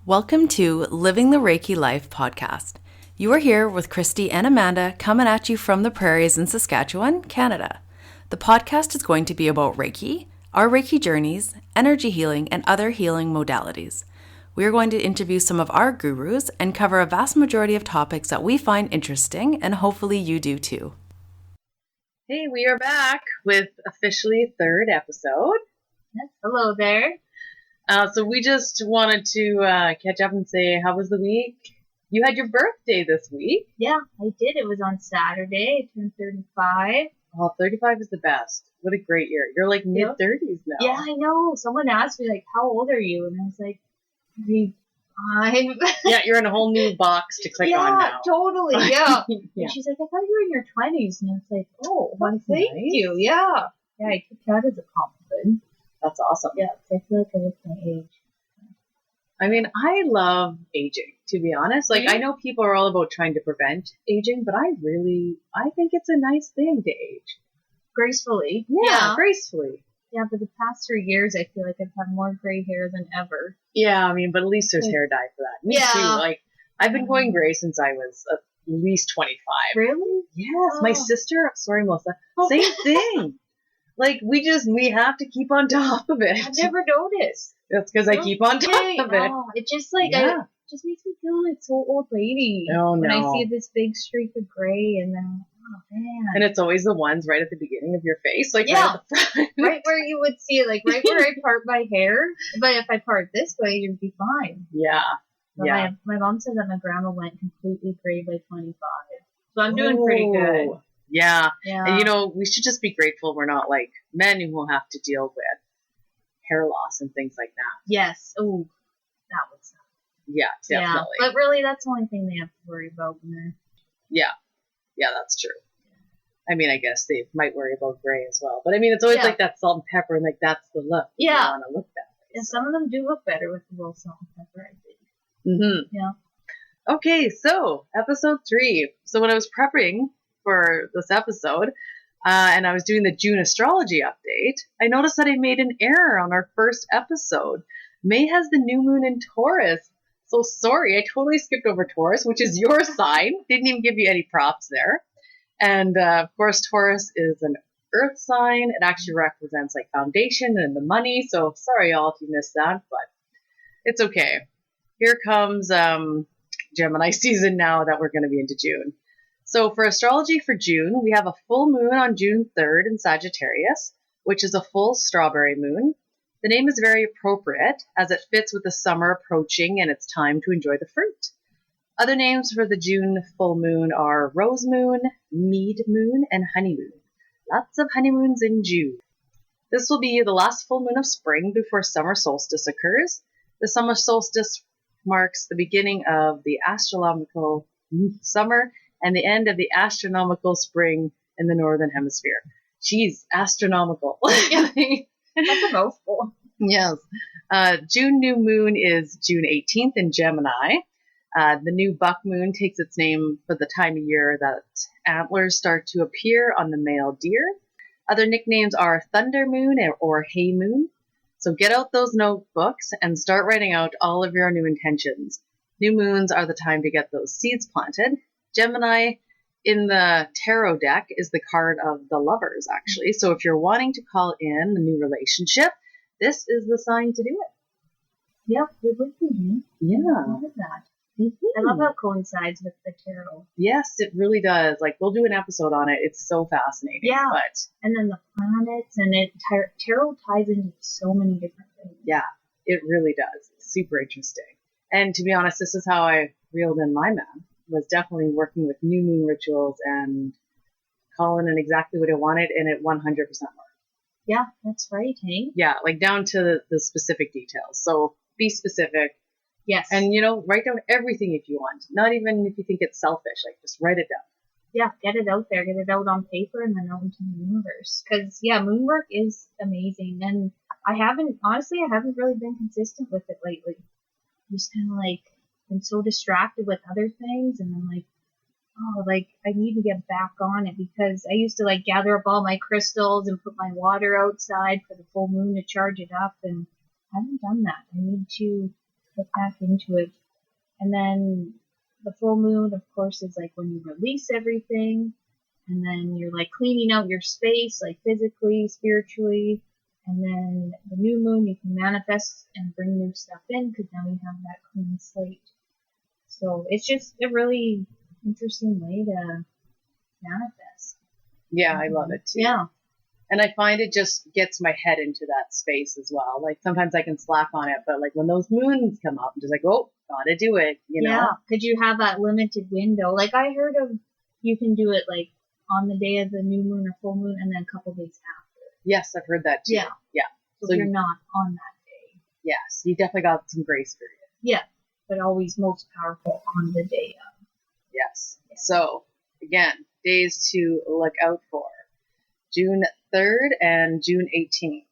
Welcome to Living the Reiki Life podcast. You are here with Kristi and Amanda coming at you from the prairies in Saskatchewan, Canada. The podcast is going to be about Reiki, our Reiki journeys, energy healing, and other healing modalities. We are going to interview some of our gurus and cover a vast majority of topics that we find interesting, and hopefully you do too. Hey, we are back with officially third episode. Yes, hello there. So we just wanted to catch up and say, how was the week? You had your birthday this week. Yeah, I did. It was on Saturday. I turned 35. Oh, 35 is the best. What a great year. You're like mid-30s now. Yeah, I know. Someone asked me, like, how old are you? And I was like, 35. Yeah, you're in a whole new box to click on now. Yeah, totally, yeah. Yeah. And she's like, I thought you were in your 20s. And I was like, oh, well, That's thank nice. you. Yeah. Yeah, I took that as a compliment. That's awesome. Yeah, I feel like I look my age. I mean, I love aging, to be honest. Like, Mhm. I know people are all about trying to prevent aging, but I think it's a nice thing to age. Gracefully. Yeah, gracefully. Yeah, but the past 3 years, I feel like I've had more gray hair than ever. Yeah, I mean, but at least there's hair dye for that. Me Yeah. too. Like, I've been going gray since I was at least 25. Really? Yes, my Oh. sister, sorry, Melissa, Oh. same thing. Like, we have to keep on top of it. I've never noticed. That's because I keep on top Yay. of it. Oh, it just like Yeah. it just makes me feel like so old lady. Oh, When I no. see this big streak of gray and then oh man. And it's always the ones right at the beginning of your face, like Yeah. right at the front. Right where you would see it, like right where I part my hair. But if I part this way, it'd be fine. Yeah. But Yeah. my mom said that my grandma went completely gray by 25. So I'm doing pretty good. Ooh. Yeah. Yeah. And we should just be grateful we're not like men who will have to deal with hair loss and things like that. Yes. Oh, that would suck. Yeah, definitely. Yeah. But really, that's the only thing they have to worry about when they're. Yeah, that's true. I mean, I guess they might worry about gray as well. But I mean, it's always Yeah. like that salt and pepper, and like that's the look. Yeah. You want to look that way. Yeah, some of them do look better with a little salt and pepper, I think. Mm-hmm. Yeah. Okay, so episode 3. So when I was prepping for this episode, and I was doing the June astrology update, I noticed that I made an error on our first episode. May has the new moon in Taurus. So sorry, I totally skipped over Taurus, which is your sign. Didn't even give you any props there. And of course, Taurus is an earth sign. It actually represents like foundation and the money. So sorry, y'all, if you missed that, but it's okay. Here comes Gemini season now that we're going to be into June. So for astrology for June, we have a full moon on June 3rd in Sagittarius, which is a full strawberry moon. The name is very appropriate as it fits with the summer approaching and it's time to enjoy the fruit. Other names for the June full moon are rose moon, mead moon, and honeymoon. Lots of honeymoons in June. This will be the last full moon of spring before summer solstice occurs. The summer solstice marks the beginning of the astronomical summer and the end of the astronomical spring in the northern hemisphere. Jeez, astronomical. That's a mouthful. Yes. June new moon is June 18th in Gemini. The new buck moon takes its name for the time of year that antlers start to appear on the male deer. Other nicknames are thunder moon or hay moon. So get out those notebooks and start writing out all of your new intentions. New moons are the time to get those seeds planted. Gemini in the tarot deck is the card of the lovers, actually. So if you're wanting to call in a new relationship, this is the sign to do it. Yep, it would be. Yeah. I love that. I love how it coincides with the tarot. Yes, it really does. Like, we'll do an episode on it. It's so fascinating. Yeah. But And then the planets, and tarot ties into so many different things. yeah, it really does. It's super interesting. And to be honest, this is how I reeled in my man, was definitely working with new moon rituals and calling in exactly what I wanted, and it 100% worked. Yeah, that's right, hey? Yeah, like down to the specific details. So be specific. Yes. And, write down everything if you want. Not even if you think it's selfish. Like, just write it down. yeah, get it out there. Get it out on paper and then out into the universe. Because, yeah, moon work is amazing. And I haven't really been consistent with it lately. Just kind of like been so distracted with other things. And I'm like, oh, like, I need to get back on it because I used to, like, gather up all my crystals and put my water outside for the full moon to charge it up. And I haven't done that. I need to get back into it. And then the full moon, of course, is like when you release everything, and then you're like cleaning out your space, like physically, spiritually. And then the new moon, you can manifest and bring new stuff in because now you have that clean slate. So it's just a really interesting way to manifest. Yeah, I love it too. Yeah. And I find it just gets my head into that space as well. Like sometimes I can slack on it, but like when those moons come up, I'm just like, oh, gotta do it, you know? Yeah, because you have that limited window. Like I heard of, you can do it like on the day of the new moon or full moon and then a couple days after. Yes, I've heard that too. Yeah. Yeah. So you're not on that day. Yes, you definitely got some grace period. Yeah, but always most powerful on the day of. Yes. Yeah. So, again, days to look out for. June 3rd and June 18th.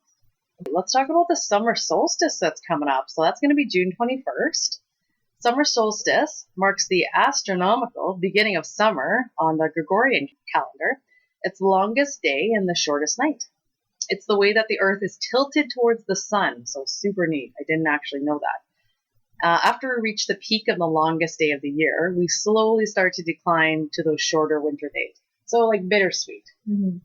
Let's talk about the summer solstice that's coming up. So that's going to be June 21st. Summer solstice marks the astronomical beginning of summer on the Gregorian calendar. It's the longest day and the shortest night. It's the way that the earth is tilted towards the sun. So super neat. I didn't actually know that. After we reach the peak of the longest day of the year, we slowly start to decline to those shorter winter days. So like bittersweet. Mm-hmm.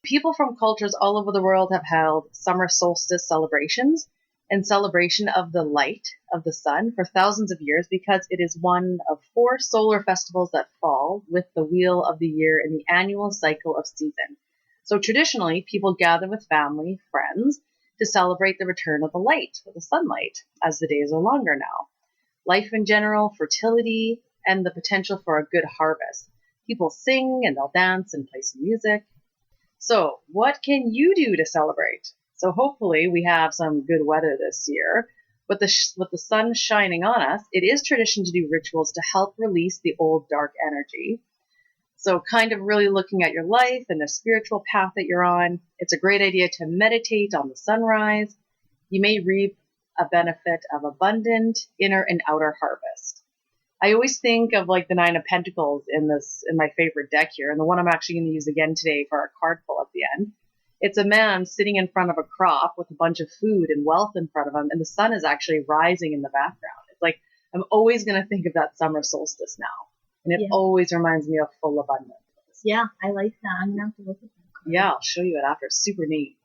People from cultures all over the world have held summer solstice celebrations in celebration of the light of the sun for thousands of years because it is one of 4 solar festivals that fall with the wheel of the year in the annual cycle of season. So traditionally, people gather with family, friends, to celebrate the return of the light, of the sunlight, as the days are longer now. Life in general, fertility, and the potential for a good harvest. People sing and they'll dance and play some music. So what can you do to celebrate? So hopefully we have some good weather this year. With the sun shining on us, it is tradition to do rituals to help release the old dark energy. So kind of really looking at your life and the spiritual path that you're on. It's a great idea to meditate on the sunrise. You may reap a benefit of abundant inner and outer harvest. I always think of like the 9 of Pentacles in my favorite deck here, and the one I'm actually going to use again today for our card pull at the end. It's a man sitting in front of a crop with a bunch of food and wealth in front of him, and the sun is actually rising in the background. It's like I'm always going to think of that summer solstice now. And it always reminds me of full abundance. Yeah, I like that. I'm going to have to look at that. Yeah, I'll show you it after. It's super neat.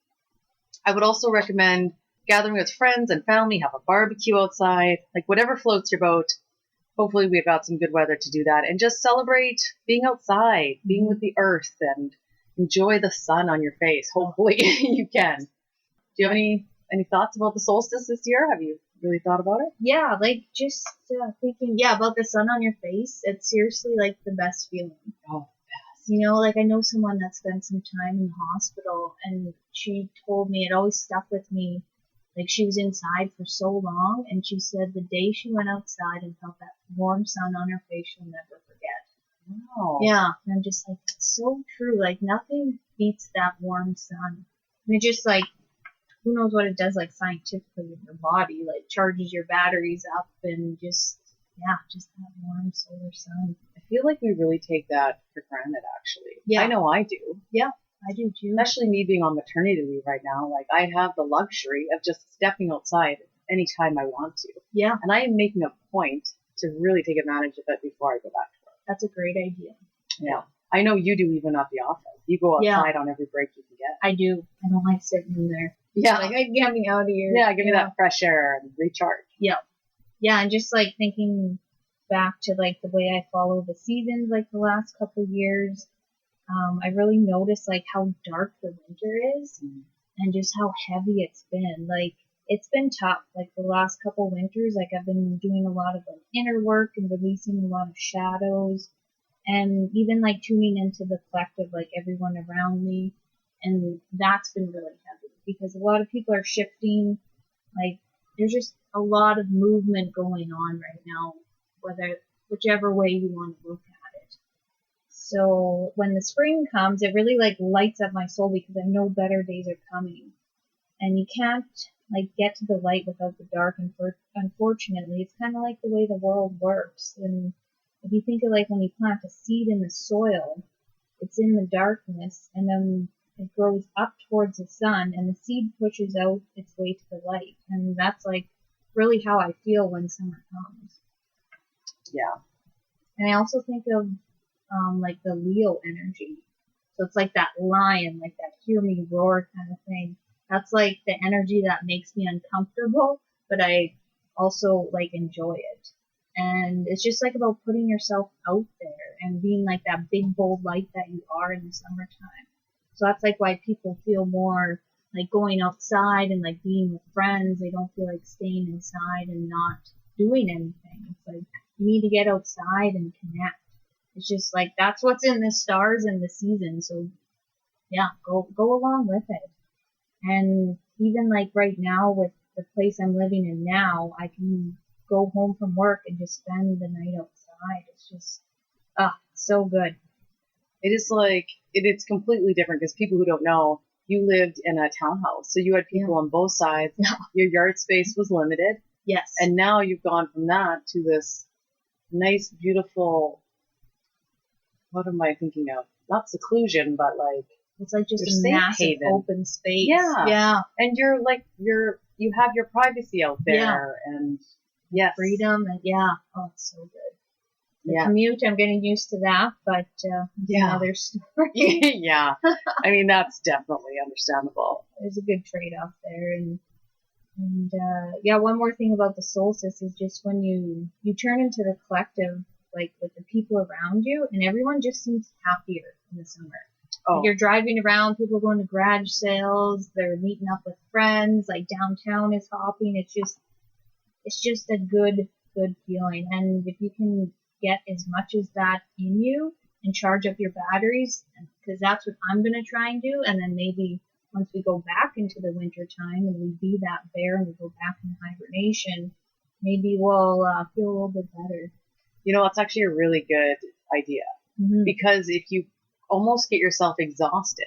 I would also recommend gathering with friends and family, have a barbecue outside, like whatever floats your boat. Hopefully we've got some good weather to do that. And just celebrate being outside, being with the earth, and enjoy the sun on your face. Hopefully you can. Do you have any thoughts about the solstice this year? Have you really thought about it? Yeah, like just thinking, about the sun on your face. It's seriously like the best feeling. Oh, best. You know, like I know someone that spent some time in the hospital, and she told me, it always stuck with me. Like she was inside for so long, and she said the day she went outside and felt that warm sun on her face, she'll never forget. Wow. Yeah, and I'm just like, that's so true. Like nothing beats that warm sun. And it just like, who knows what it does like scientifically with your body, like charges your batteries up and just that warm solar sun. I feel like we really take that for granted, actually. Yeah. I know I do. Yeah, I do too. Especially me being on maternity leave right now. Like I have the luxury of just stepping outside anytime I want to. Yeah. And I am making a point to really take advantage of it before I go back to work. That's a great idea. Yeah. I know you do even at the office. You go outside on every break you can get. I do. I don't like sitting in there. Yeah. Like, get me out of here. Yeah, give me that fresh air and recharge. Yeah. Yeah, and just like thinking back to like the way I follow the seasons like the last couple of years, I really noticed like how dark the winter is and just how heavy it's been. Like it's been tough. Like the last couple winters, like I've been doing a lot of like inner work and releasing a lot of shadows, and even like tuning into the collective, like everyone around me. And that's been really heavy because a lot of people are shifting. Like there's just a lot of movement going on right now, whichever way you want to look at it. So when the spring comes, it really like lights up my soul because I know better days are coming. And you can't like get to the light without the dark. And unfortunately, it's kind of like the way the world works. And if you think of like when you plant a seed in the soil, it's in the darkness, and then it grows up towards the sun, and the seed pushes out its way to the light. And that's like really how I feel when summer comes. Yeah. And I also think of like the Leo energy. So it's like that lion, like that hear me roar kind of thing. That's like the energy that makes me uncomfortable, but I also like enjoy it. And it's just like about putting yourself out there and being like that big bold light that you are in the summertime. So that's like why people feel more like going outside and like being with friends. They don't feel like staying inside and not doing anything. It's like you need to get outside and connect. It's just like that's what's in the stars and the season. So yeah, go along with it. And even like right now with the place I'm living in now, I can go home from work and just spend the night outside. It's just so good. It is like it's completely different because people who don't know, you lived in a townhouse, so you had people on both sides. Yeah. Your yard space was limited. Yes. And now you've gone from that to this nice, beautiful, what am I thinking of? Not seclusion, but like it's like just your a safe massive haven. open space. Yeah. Yeah. And you have your privacy out there and yes. Freedom and it's so good. The Yeah. commute, I'm getting used to that, but another story. Yeah. I mean, that's definitely understandable. There's a good trade-off there. And one more thing about the solstice is just when you turn into the collective, like with the people around you, and everyone just seems happier in the summer. Oh. Like you're driving around, people are going to garage sales, they're meeting up with friends, like downtown is hopping. It's just a good feeling. And if you can get as much as that in you and charge up your batteries, because that's what I'm going to try and do. And then maybe once we go back into the winter time and we be that bear and we go back into hibernation, maybe we'll feel a little bit better. You know, it's actually a really good idea. Mm-hmm. Because if you almost get yourself exhausted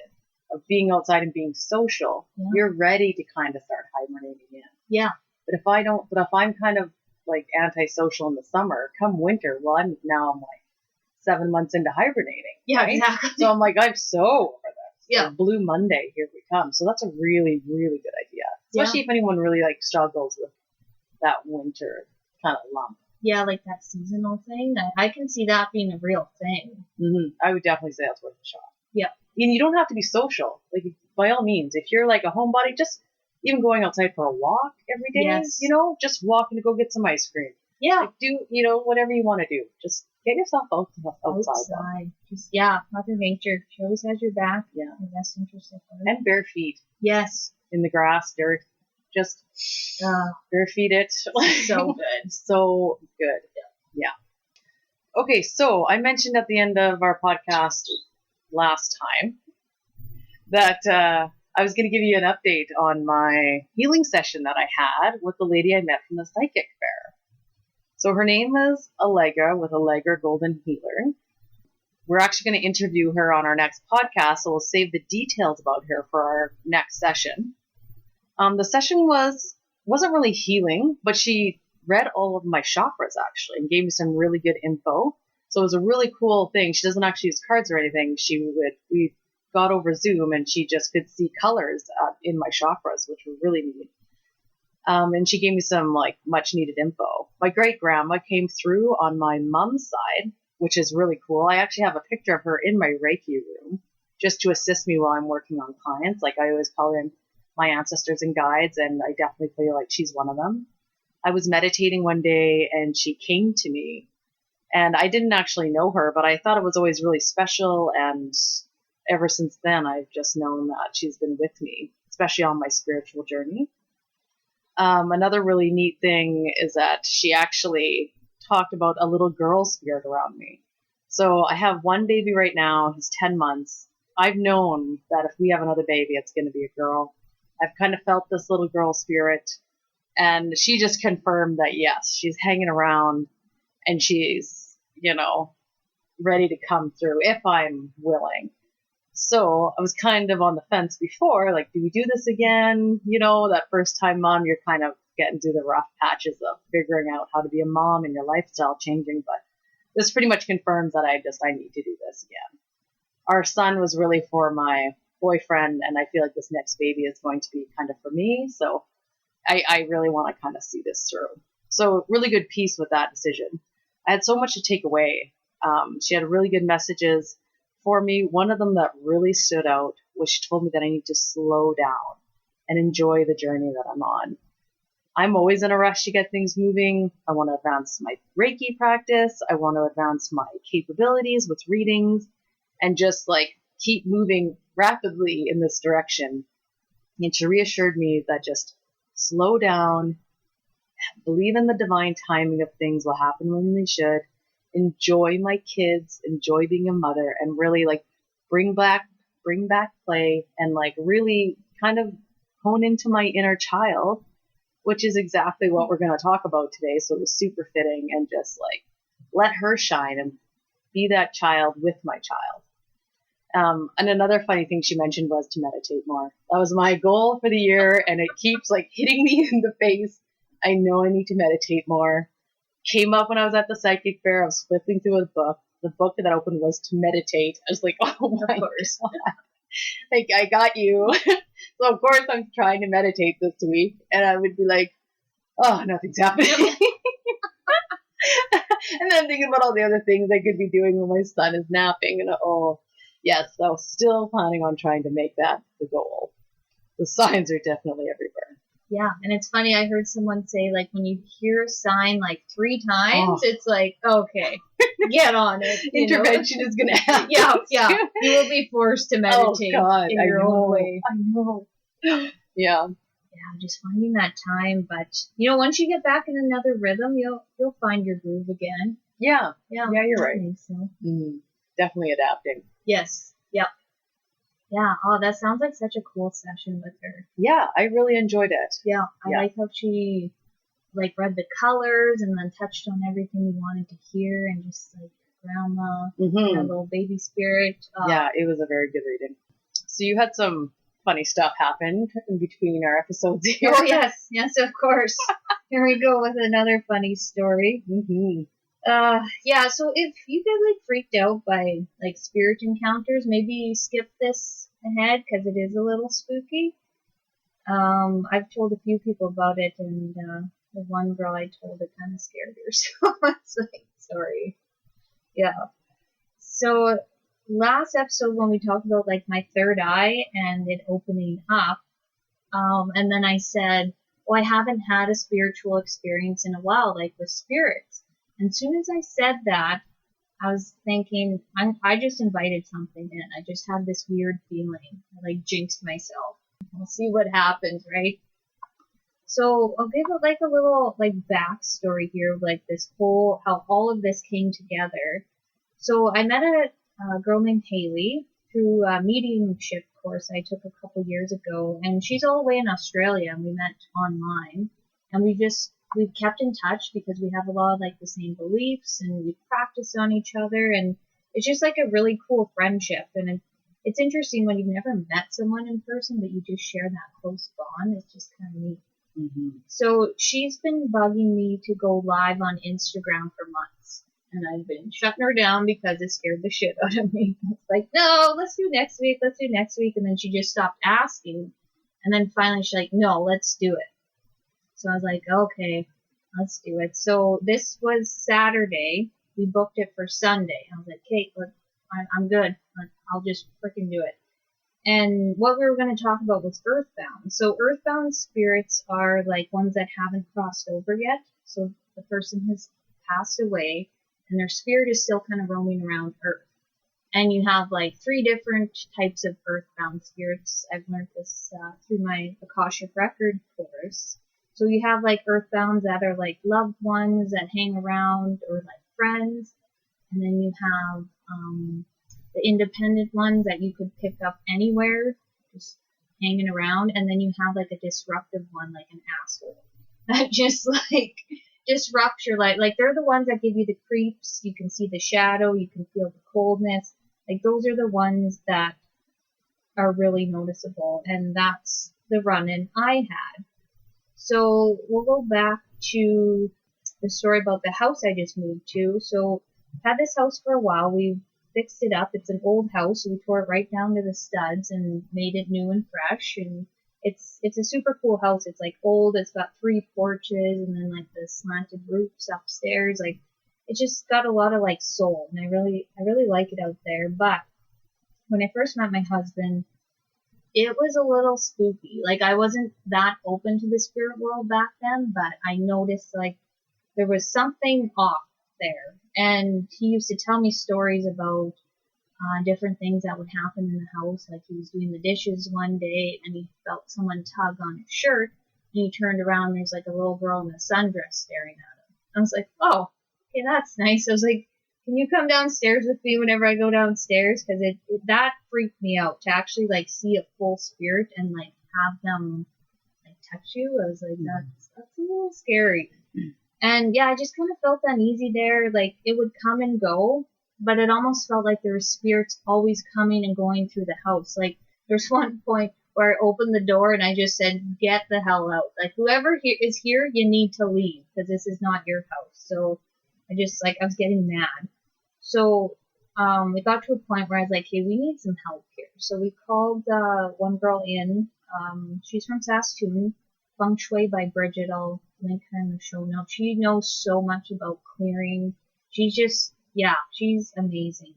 of being outside and being social, you're ready to kind of start hibernating in. Yeah. But if I'm kind of like antisocial in the summer, come winter, I'm like 7 months into hibernating. Yeah, right? exactly. So I'm like, I'm so over this. Yeah. So Blue Monday, here we come. So that's a really, really good idea. Especially if anyone really like struggles with that winter kind of lump. Yeah, like that seasonal thing. I can see that being a real thing. Mm-hmm. I would definitely say that's worth a shot. Yeah. And you don't have to be social. Like, by all means, if you're like a homebody, just even going outside for a walk every day, just walking to go get some ice cream. Yeah. Like, do, whatever you want to do. Just get yourself outside. Just, Mother Nature. She always has your back. Yeah. The best interest of her. And bare feet. Yes. In the grass, dirt. Just bare feet it. So good. So good. Yeah. Okay, so I mentioned at the end of our podcast last time that I was going to give you an update on my healing session that I had with the lady I met from the psychic fair. So her name is Allegra with Allegra Golden Healer. We're actually going to interview her on our next podcast, so we'll save the details about her for our next session. The session wasn't really healing, but she read all of my chakras actually and gave me some really good info. So it was a really cool thing. She doesn't actually use cards or anything. We got over Zoom and she just could see colors in my chakras, which were really neat. And she gave me some like much needed info. My great grandma came through on my mom's side, which is really cool. I actually have a picture of her in my Reiki room just to assist me while I'm working on clients. Like I always call in my ancestors and guides, and I definitely feel like she's one of them. I was meditating one day and she came to me, and I didn't actually know her, but I thought it was always really special, and ever since then I've just known that she's been with me, especially on my spiritual journey. Another really neat thing is that she actually talked about a little girl spirit around me. So I have one baby right now, he's 10 months. I've known that if we have another baby, it's going to be a girl. I've kind of felt this little girl spirit, and she just confirmed that, yes, she's hanging around and she's, ready to come through if I'm willing. So I was kind of on the fence before, like, do we do this again? That first time mom, you're kind of getting through the rough patches of figuring out how to be a mom and your lifestyle changing. But this pretty much confirms that I need to do this again. Our son was really for my boyfriend, and I feel like this next baby is going to be kind of for me. So I really want to kind of see this through. So really good piece with that decision. I had so much to take away. She had really good messages for me. One of them that really stood out was she told me that I need to slow down and enjoy the journey that I'm on. I'm always in a rush to get things moving. I want to advance my Reiki practice. I want to advance my capabilities with readings and just like keep moving rapidly in this direction. And she reassured me that just slow down, believe in the divine timing of things will happen when they should, enjoy my kids, enjoy being a mother, and really like bring back play and like really kind of hone into my inner child, which is exactly what we're going to talk about today. So it was super fitting, and just like let her shine and be that child with my child. And another funny thing she mentioned was to meditate more. That was my goal for the year, and it keeps like hitting me in the face. I know I need to meditate more. Came up when I was at the psychic fair. I was flipping through a book. The book that opened was To Meditate. I was like, oh my God. Like, I got you. So of course I'm trying to meditate this week, and I would be like, oh, nothing's happening. And then thinking about all the other things I could be doing when my son is napping, and yes, so still planning on trying to make that the goal. The signs are definitely everywhere. Yeah, and it's funny, I heard someone say, like, when you hear a sign, like, 3 times, it's like, okay, get on it. Intervention is going to happen. Yeah. You will be forced to meditate in your own way. I know. Yeah. Yeah, just finding that time, but, once you get back in another rhythm, you'll find your groove again. Yeah, you're right. I think so. Definitely adapting. Yes, yep. Yeah, that sounds like such a cool session with her. Yeah, I really enjoyed it. Yeah, I like how she, like, read the colors and then touched on everything you wanted to hear, and just, like, grandma, her little baby spirit. Yeah, it was a very good reading. So you had some funny stuff happen in between our episodes here. Oh, yes, of course. Here we go with another funny story. So if you get like freaked out by like spirit encounters, maybe skip this ahead because it is a little spooky. I've told a few people about it, and the one girl I told, it kind of scared her, so it's like, sorry. Yeah. So last episode when we talked about like my third eye and it opening up, and then I said, well, I haven't had a spiritual experience in a while, like with spirits. And as soon as I said that, I was thinking, I just invited something in. I just had this weird feeling. I like jinxed myself. We'll see what happens, right? So I'll give it like a little like backstory here of like this whole, how all of this came together. So I met a girl named Haley through a mediumship course I took a couple years ago, and she's all the way in Australia, and we met online, and we've kept in touch because we have a lot of like the same beliefs, and we practice on each other, and it's just like a really cool friendship. And it's interesting when you've never met someone in person, but you just share that close bond. It's just kind of neat. So she's been bugging me to go live on Instagram for months, and I've been shutting her down because it scared the shit out of me. It's like, no, let's do next week, and then she just stopped asking, and then finally she's like, no, let's do it. So I was like, okay, let's do it. So this was Saturday. We booked it for Sunday. I was like, Kate, look, I'm good. I'll just freaking do it. And what we were going to talk about was earthbound. So earthbound spirits are like ones that haven't crossed over yet. So the person has passed away and their spirit is still kind of roaming around Earth. And you have like 3 different types of earthbound spirits. I've learned this through my Akashic Record course. So you have like earthbounds that are like loved ones that hang around, or like friends. And then you have the independent ones that you could pick up anywhere, just hanging around. And then you have like a disruptive one, like an asshole, that just like disrupts your life. Like they're the ones that give you the creeps. You can see the shadow. You can feel the coldness. Like those are the ones that are really noticeable. And that's the run-in I had. So we'll go back to the story about the house I just moved to. So I've had this house for a while. We fixed it up. It's an old house, so we tore it right down to the studs and made it new and fresh. And it's a super cool house. It's like old. It's got 3 porches and then like the slanted roofs upstairs. Like it's just got a lot of like soul, and I really like it out there. But when I first met my husband, it was a little spooky. Like I wasn't that open to the spirit world back then, but I noticed like there was something off there. And he used to tell me stories about different things that would happen in the house. Like he was doing the dishes one day and he felt someone tug on his shirt, and he turned around and there's like a little girl in a sundress staring at him. I was like, oh, okay, that's nice. I was like, can you come downstairs with me whenever I go downstairs? Because that freaked me out to actually like see a full spirit and like have them like touch you. I was like, that's a little scary. And yeah, I just kind of felt uneasy there. Like it would come and go, but it almost felt like there were spirits always coming and going through the house. Like there's one point where I opened the door and I just said, get the hell out. Like whoever is here, you need to leave because this is not your house. So I was getting mad. So it got to a point where I was like, hey, we need some help here. So we called one girl in. She's from Saskatoon, Feng Shui by Bridget. I'll link her in the show notes. She knows so much about clearing. She's amazing.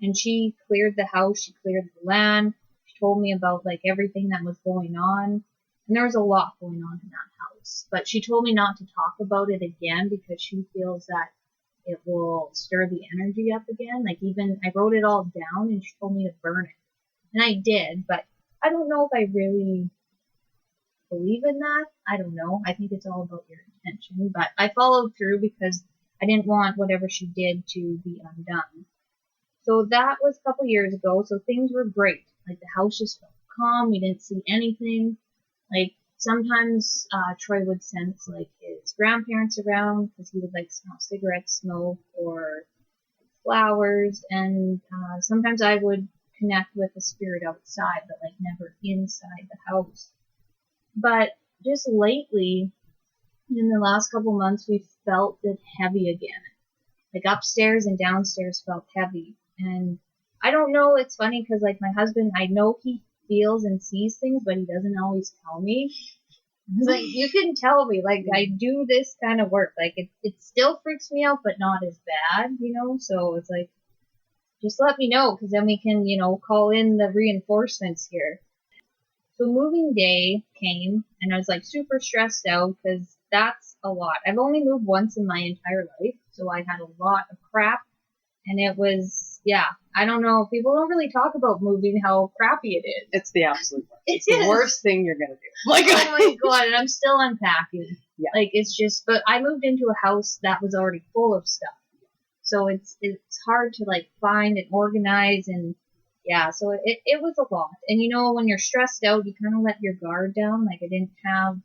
And she cleared the house. She cleared the land. She told me about like everything that was going on. And there was a lot going on in that house. But she told me not to talk about it again because she feels that it will stir the energy up again. Like even I wrote it all down and she told me to burn it. And I did, but I don't know if I really believe in that. I don't know. I think it's all about your intention. But I followed through because I didn't want whatever she did to be undone. So that was a couple years ago. So things were great. Like the house just felt calm. We didn't see anything. Like sometimes Troy would sense like his grandparents around because he would like smell cigarette smoke or flowers. And sometimes I would connect with the spirit outside, but like never inside the house. But just lately, in the last couple months, we felt it heavy again. Like upstairs and downstairs felt heavy. And I don't know, it's funny because like my husband, I know he feels and sees things, but he doesn't always tell me. It's like, you can tell me, like I do this kind of work. Like it still freaks me out, but not as bad, So it's like, just let me know because then we can, call in the reinforcements here. So moving day came and I was like super stressed out because that's a lot. I've only moved once in my entire life, so I had a lot of crap. And it was, I don't know. People don't really talk about moving, how crappy it is. It's the absolute worst. It's the worst thing you're going to do. Like, oh my God, and I'm still unpacking. Yeah. Like, it's just, but I moved into a house that was already full of stuff. So it's hard to like find and organize and so it was a lot. And when you're stressed out, you kind of let your guard down. Like I didn't have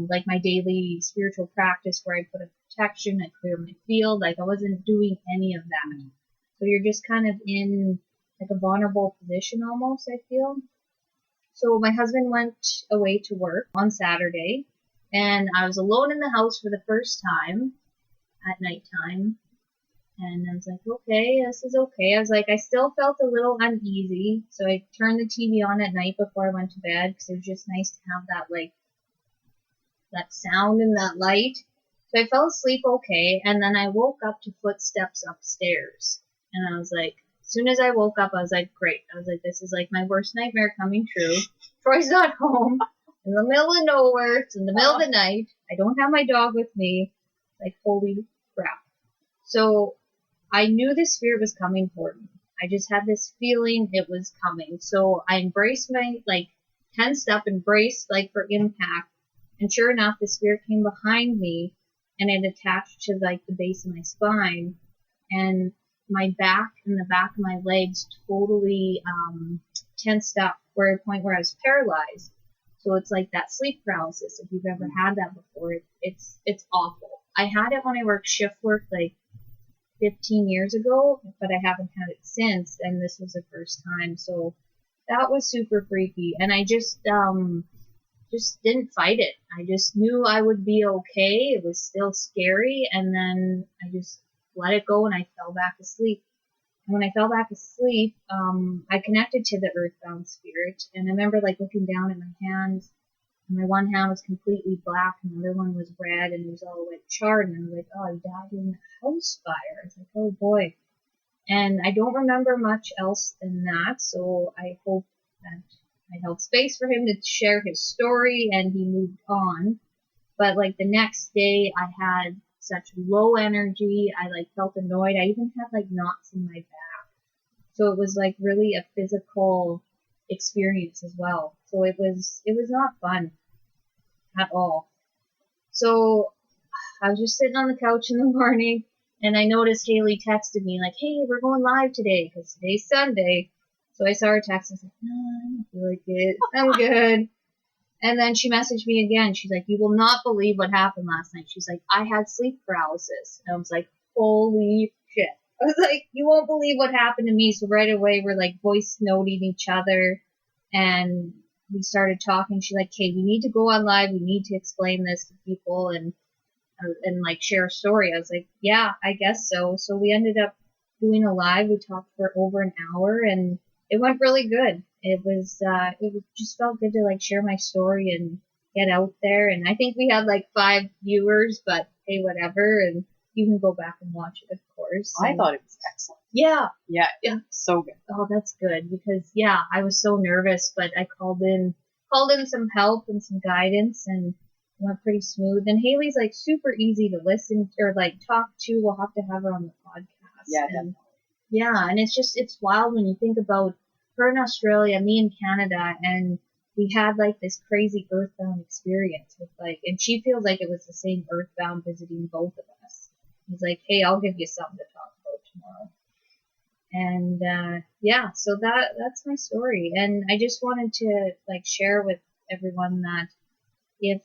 like my daily spiritual practice where I put a protection, I clear my field. Like I wasn't doing any of that. So you're just kind of in like a vulnerable position almost, I feel. So my husband went away to work on Saturday and I was alone in the house for the first time at nighttime. And I was like, okay, this is okay. I was like, I still felt a little uneasy. So I turned the TV on at night before I went to bed because it was just nice to have that, like, that sound and that light. So I fell asleep okay. And then I woke up to footsteps upstairs. And I was like, as soon as I woke up, I was like, great. I was like, this is like my worst nightmare coming true. Troy's not home. In the middle of nowhere. It's in the middle of the night. I don't have my dog with me. Like, holy crap. So I knew the spirit was coming for me. I just had this feeling it was coming. So I embraced tensed up, embraced like for impact. And sure enough, the spirit came behind me and it attached to like the base of my spine. And my back and the back of my legs totally tensed up where a point where I was paralyzed. So it's like that sleep paralysis. If you've ever had that before, it's awful. I had it when I worked shift work like 15 years ago, but I haven't had it since, and this was the first time. So that was super freaky, and I just didn't fight it. I just knew I would be okay. It was still scary, and then I just let it go, and I fell back asleep. when I fell back asleep, I connected to the earthbound spirit, and I remember like looking down at my hands, and my one hand was completely black, and the other one was red, and it was all like charred, and I was like, oh, I died in a house fire. I was like, oh boy. And I don't remember much else than that, so I hope that I held space for him to share his story, and he moved on. But like the next day, I had such low energy. I like felt annoyed. I even had like knots in my back. So it was like really a physical experience as well. So it was not fun at all. So I was just sitting on the couch in the morning, and I noticed Haley texted me like, hey, we're going live today because today's Sunday. So I saw her text. I was like, no, I don't feel like it. I'm good. And then she messaged me again. She's like, you will not believe what happened last night. She's like, I had sleep paralysis. And I was like, holy shit. I was like, you won't believe what happened to me. So right away, we're like voice noting each other. And we started talking. She's like, hey, we need to go on live. We need to explain this to people and like share a story. I was like, yeah, I guess so. So we ended up doing a live. We talked for over an hour, and it went really good. It just felt good to like share my story and get out there. And I think we had like 5 viewers, but hey, whatever. And you can go back and watch it, of course. I thought it was excellent. Yeah. Yeah. So good. Oh, that's good because yeah, I was so nervous, but I called in some help and some guidance, and it went pretty smooth. And Haley's like super easy to listen or like talk to. We'll have to have her on the podcast. Yeah, definitely. Yeah, and it's wild when you think about her in Australia, me in Canada, and we had like this crazy earthbound experience with like, and she feels like it was the same earthbound visiting both of us. He's like, hey, I'll give you something to talk about tomorrow. And yeah, so that's my story. And I just wanted to like share with everyone that if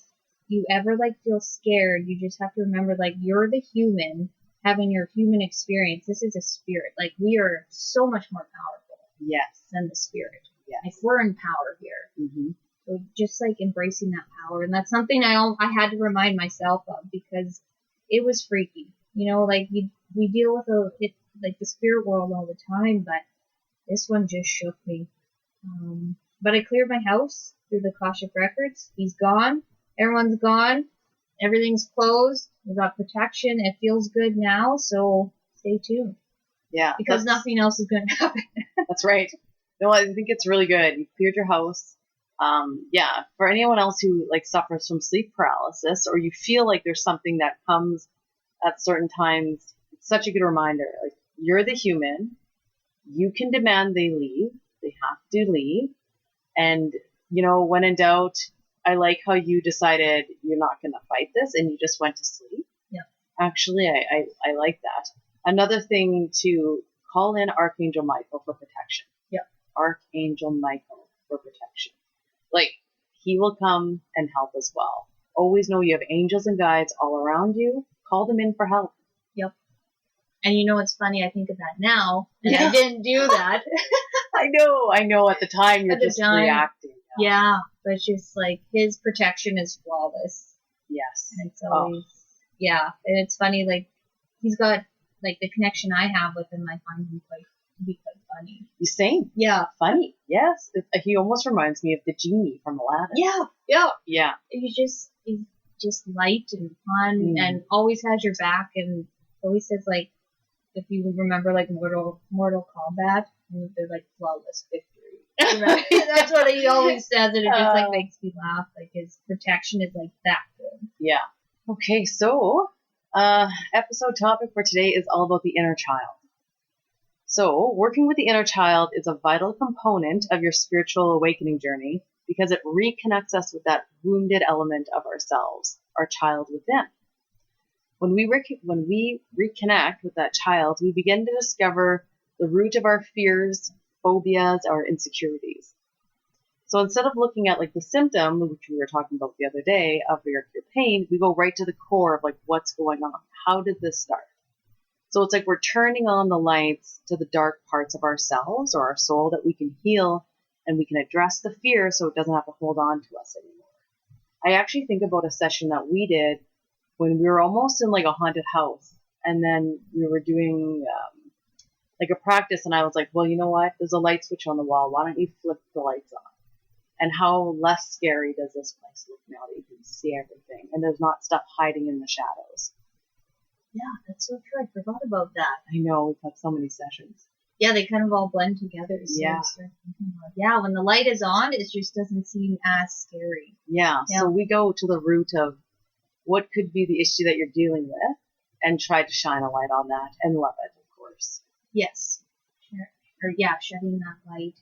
you ever like feel scared, you just have to remember like you're the human having your human experience. This is a spirit. Like we are so much more powerful. Yes. Than the spirit. Yes. Like we're in power here. Mm-hmm. So just like embracing that power. And that's something I had to remind myself of because it was freaky. You know, like we deal with like the spirit world all the time, but this one just shook me. But I cleared my house through the Akashic records. He's gone. Everyone's gone. Everything's closed. We got protection. It feels good now. So stay tuned. Yeah. Because nothing else is going to happen. That's right. No, I think it's really good. You cleared your house. Yeah. For anyone else who like suffers from sleep paralysis, or you feel like there's something that comes at certain times, it's such a good reminder. Like you're the human. You can demand they leave. They have to leave. And you know, when in doubt, I like how you decided you're not going to fight this and you just went to sleep. Yeah. Actually, I like that. Another thing to call in Archangel Michael for protection. Yeah. Archangel Michael for protection. Like, he will come and help as well. Always know you have angels and guides all around you. Call them in for help. Yep. And you know what's funny? I think of that now, and Yeah. I didn't do that. I know. At the time, you're just reacting. Yeah, but it's just like his protection is flawless. Yes. And it's always, yeah. And it's funny, like, he's got, like, the connection I have with him, I find him to be quite funny. You same. Yeah. Funny. Yes. He almost reminds me of the genie from Aladdin. Yeah. He's just light and fun and always has your back and always says, like, if you remember, like, Mortal Kombat, they're, like, flawless victory. That's what he always says, and it just, like, makes me laugh. Like, his protection is, like, that good. Yeah. Okay, so episode topic for today is all about the inner child. So, working with the inner child is a vital component of your spiritual awakening journey because it reconnects us with that wounded element of ourselves, our child within. When we reconnect with that child, we begin to discover the root of our fears, phobias, our insecurities. So instead of looking at like the symptom, which we were talking about the other day, of your pain, we go right to the core of like what's going on. How did this start? So it's like we're turning on the lights to the dark parts of ourselves or our soul that we can heal, and we can address the fear so it doesn't have to hold on to us anymore. I actually think about a session that we did when we were almost in like a haunted house, and then we were doing like a practice. And I was like, well, you know what? There's a light switch on the wall. Why don't you flip the lights on? And how less scary does this place look now that you can see everything? And there's not stuff hiding in the shadows. Yeah, that's so true. I forgot about that. I know, we've had so many sessions. Yeah, they kind of all blend together. So Yeah. Yeah, when the light is on, it just doesn't seem as scary. Yeah, so we go to the root of what could be the issue that you're dealing with and try to shine a light on that and love it, of course. Yes. Shedding that light.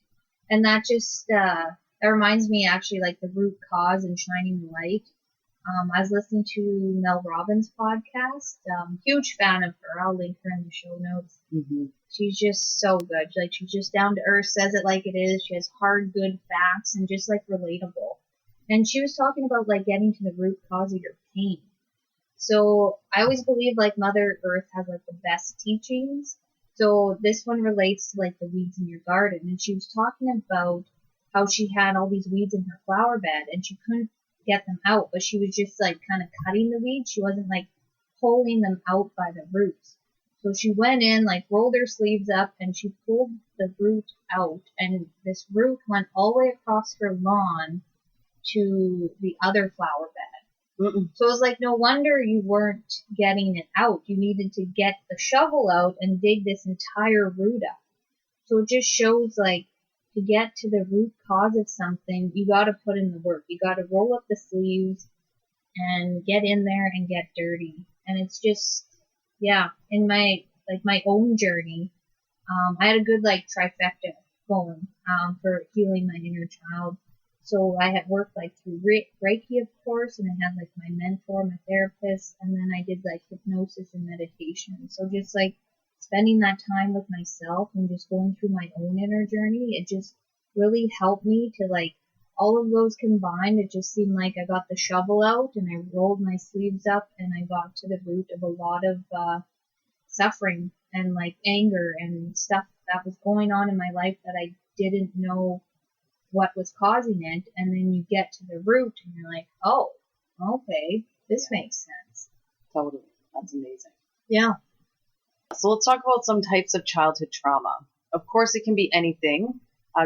And that just, that reminds me actually like the root cause and shining the light. I was listening to Mel Robbins Podcast. Huge fan of her. I'll link her in the show notes. Mm-hmm. She's just so good. Like, she's just down to earth, says it like it is. She has hard, good facts and just like relatable. And she was talking about like getting to the root cause of your pain. So I always believe like Mother Earth has like the best teachings. So this one relates to like the weeds in your garden. And she was talking about how she had all these weeds in her flower bed and she couldn't get them out, but she was just like kind of cutting the weeds. She wasn't like pulling them out by the roots. So she went in, like rolled her sleeves up and she pulled the root out, and this root went all the way across her lawn to the other flower bed. Mm-mm. So it was like, no wonder you weren't getting it out. You needed to get the shovel out and dig this entire root up. So it just shows like, to get to the root cause of something, you got to put in the work. You got to roll up the sleeves and get in there and get dirty. And it's just, yeah, in my own journey, I had a good like trifecta going for healing my inner child. So I had worked like through Reiki, of course, and I had like my mentor, my therapist, and then I did like hypnosis and meditation. So just like spending that time with myself and just going through my own inner journey, it just really helped me to like all of those combined. It just seemed like I got the shovel out and I rolled my sleeves up and I got to the root of a lot of suffering and like anger and stuff that was going on in my life that I didn't know what was causing it. And then you get to the root and you're like, oh, okay, this makes sense. Totally. That's amazing. Yeah. So let's talk about some types of childhood trauma. Of course, it can be anything.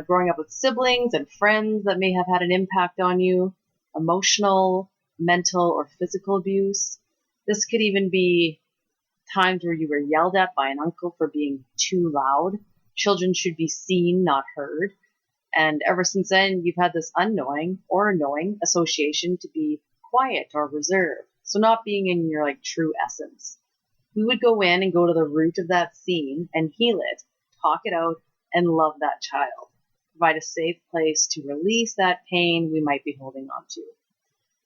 Growing up with siblings and friends that may have had an impact on you, emotional, mental, or physical abuse. This could even be times where you were yelled at by an uncle for being too loud. Children should be seen, not heard. And ever since then, you've had this unknowing or knowing association to be quiet or reserved. So not being in your like true essence. We would go in and go to the root of that scene and heal it, talk it out, and love that child. Provide a safe place to release that pain we might be holding on to.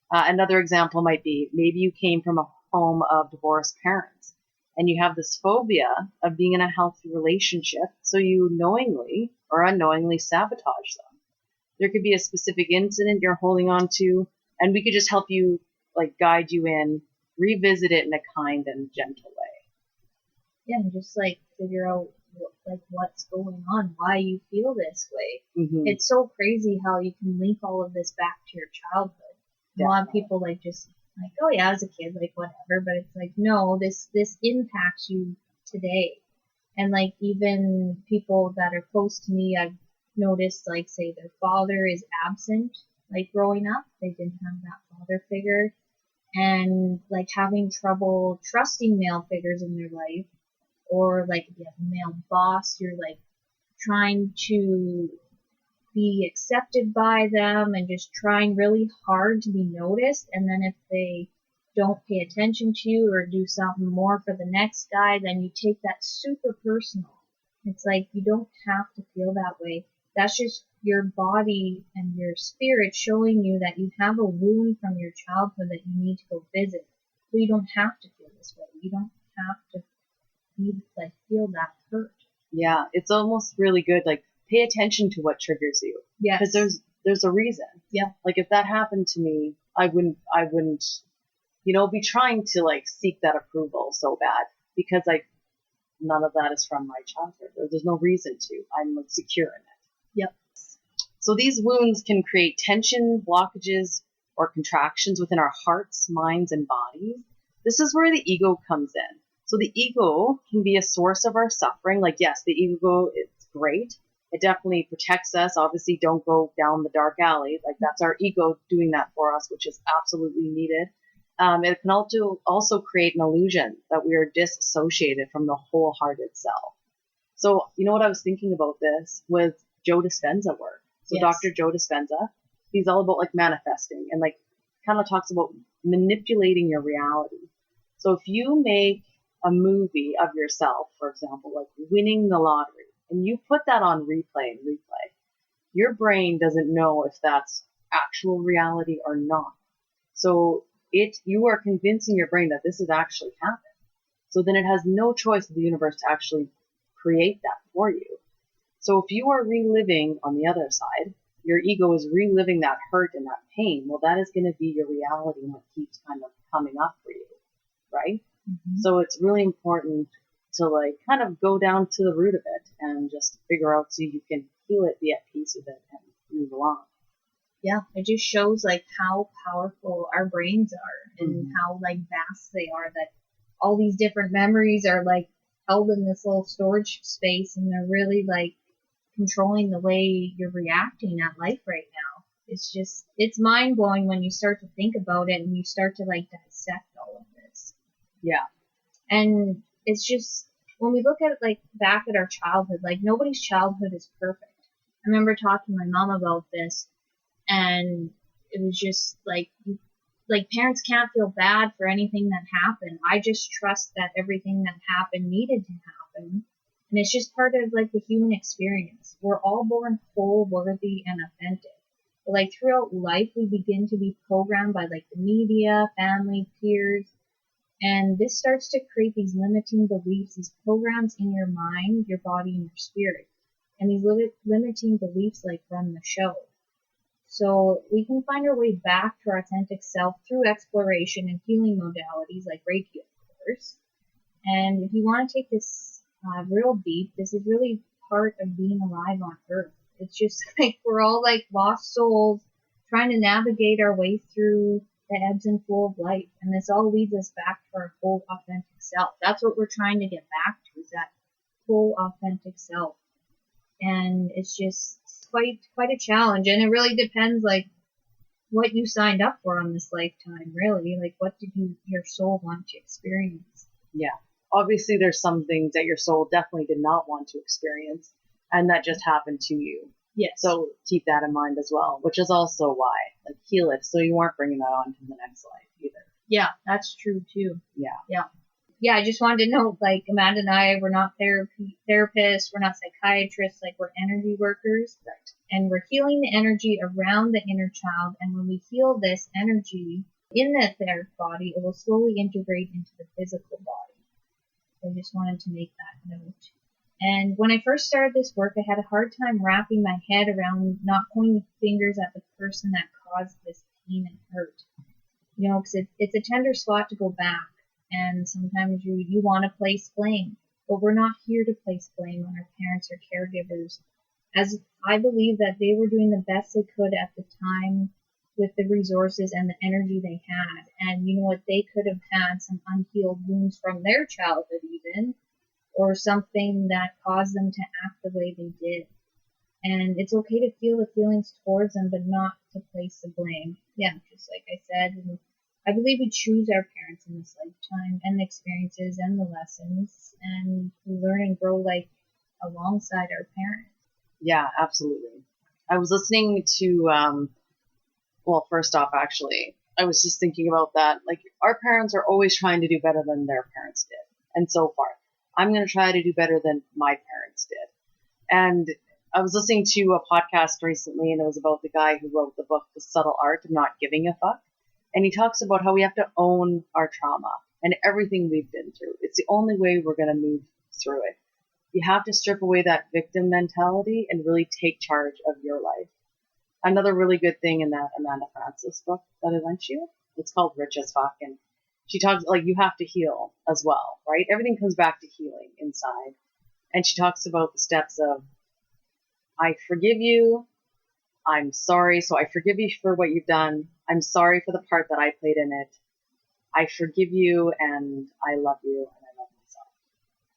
Another example might be maybe you came from a home of divorced parents and you have this phobia of being in a healthy relationship, so you knowingly or unknowingly sabotage them. There could be a specific incident you're holding on to, and we could just help you, like guide you in, revisit it in a kind and gentle way. Yeah, and just like figure out what's going on, why you feel this way. Mm-hmm. It's so crazy how you can link all of this back to your childhood. A lot of people like just like, oh yeah, as a kid, like whatever, but it's like, no, this impacts you today. And like even people that are close to me, I've noticed like say their father is absent, like growing up, they didn't have that father figure, and like having trouble trusting male figures in their life, or like if you have a male boss, you're like trying to be accepted by them and just trying really hard to be noticed, and then if they don't pay attention to you or do something more for the next guy, then you take that super personal. It's like you don't have to feel that way. That's just your body and your spirit showing you that you have a wound from your childhood that you need to go visit. So you don't have to feel this way. You don't have to feel that hurt. Yeah, it's almost really good. Like, pay attention to what triggers you. Yes. Because there's a reason. Yeah. Like, if that happened to me, I wouldn't, be trying to like seek that approval so bad, because like none of that is from my childhood. There's no reason to. I'm like secure in it. Yep. So these wounds can create tension, blockages, or contractions within our hearts, minds, and bodies. This is where the ego comes in. So the ego can be a source of our suffering. Like, yes, the ego is great. It definitely protects us. Obviously, don't go down the dark alley. Like, that's our ego doing that for us, which is absolutely needed. It can also create an illusion that we are disassociated from the wholehearted self. So, you know what I was thinking about this with Joe Dispenza work. So Yes. Dr. Joe Dispenza, he's all about like manifesting and like kind of talks about manipulating your reality. So if you make a movie of yourself, for example, like winning the lottery, and you put that on replay, your brain doesn't know if that's actual reality or not. So you are convincing your brain that this has actually happened. So then it has no choice of the universe to actually create that for you. So if you are reliving on the other side, your ego is reliving that hurt and that pain, well, that is going to be your reality and what keeps kind of coming up for you, right? Mm-hmm. So it's really important to like kind of go down to the root of it and just figure out so you can heal it, be at peace with it, and move along. Yeah, it just shows like how powerful our brains are and how like vast they are, that all these different memories are like held in this little storage space, and they're really like controlling the way you're reacting at life right now. It's mind blowing when you start to think about it and you start to like dissect all of this. Yeah. And it's just, when we look at it like back at our childhood, like nobody's childhood is perfect. I remember talking to my mom about this, and it was just like parents can't feel bad for anything that happened. I just trust that everything that happened needed to happen. And it's just part of like the human experience. We're all born whole, worthy, and authentic. But like throughout life, we begin to be programmed by like the media, family, peers. And this starts to create these limiting beliefs, these programs in your mind, your body, and your spirit. And these limiting beliefs like run the show. So we can find our way back to our authentic self through exploration and healing modalities like Reiki, of course. And if you want to take this real deep, this is really part of being alive on Earth. It's just like we're all like lost souls trying to navigate our way through the ebbs and flow of life. And this all leads us back to our full authentic self. That's what we're trying to get back to, is that full authentic self. And it's just quite a challenge. And it really depends like what you signed up for on this lifetime, really. Like what did your soul want to experience? Yeah. Obviously there's some things that your soul definitely did not want to experience and that just happened to you. Yes. So keep that in mind as well, which is also why, like, heal it so you aren't bringing that on to the next life either. Yeah, that's true too. Yeah. Yeah, I just wanted to note, like, Amanda and I, we're not therapists, we're not psychiatrists, like, we're energy workers. Right. And we're healing the energy around the inner child, and when we heal this energy in the etheric body, it will slowly integrate into the physical body. So I just wanted to make that note. And when I first started this work, I had a hard time wrapping my head around not pointing fingers at the person that caused this pain and hurt. You know, because it's a tender spot to go back. And sometimes you want to place blame. But we're not here to place blame on our parents or caregivers. As I believe that they were doing the best they could at the time with the resources and the energy they had. And you know what? They could have had some unhealed wounds from their childhood even, or something that caused them to act the way they did. And it's okay to feel the feelings towards them, but not to place the blame. Yeah, just like I said, and I believe we choose our parents in this lifetime, and the experiences and the lessons, and we learn and grow like alongside our parents. Yeah, absolutely. I was listening to, well, first off, actually, I was just thinking about that. Like, our parents are always trying to do better than their parents did. And so far, I'm going to try to do better than my parents did. And I was listening to a podcast recently, and it was about the guy who wrote the book, The Subtle Art of Not Giving a Fuck. And he talks about how we have to own our trauma and everything we've been through. It's the only way we're going to move through it. You have to strip away that victim mentality and really take charge of your life. Another really good thing in that Amanda Frances book that I lent you, it's called Rich as Fuck. And she talks like you have to heal as well, right? Everything comes back to healing inside. And she talks about the steps of, I forgive you. I'm sorry. So I forgive you for what you've done. I'm sorry for the part that I played in it. I forgive you and I love you and I love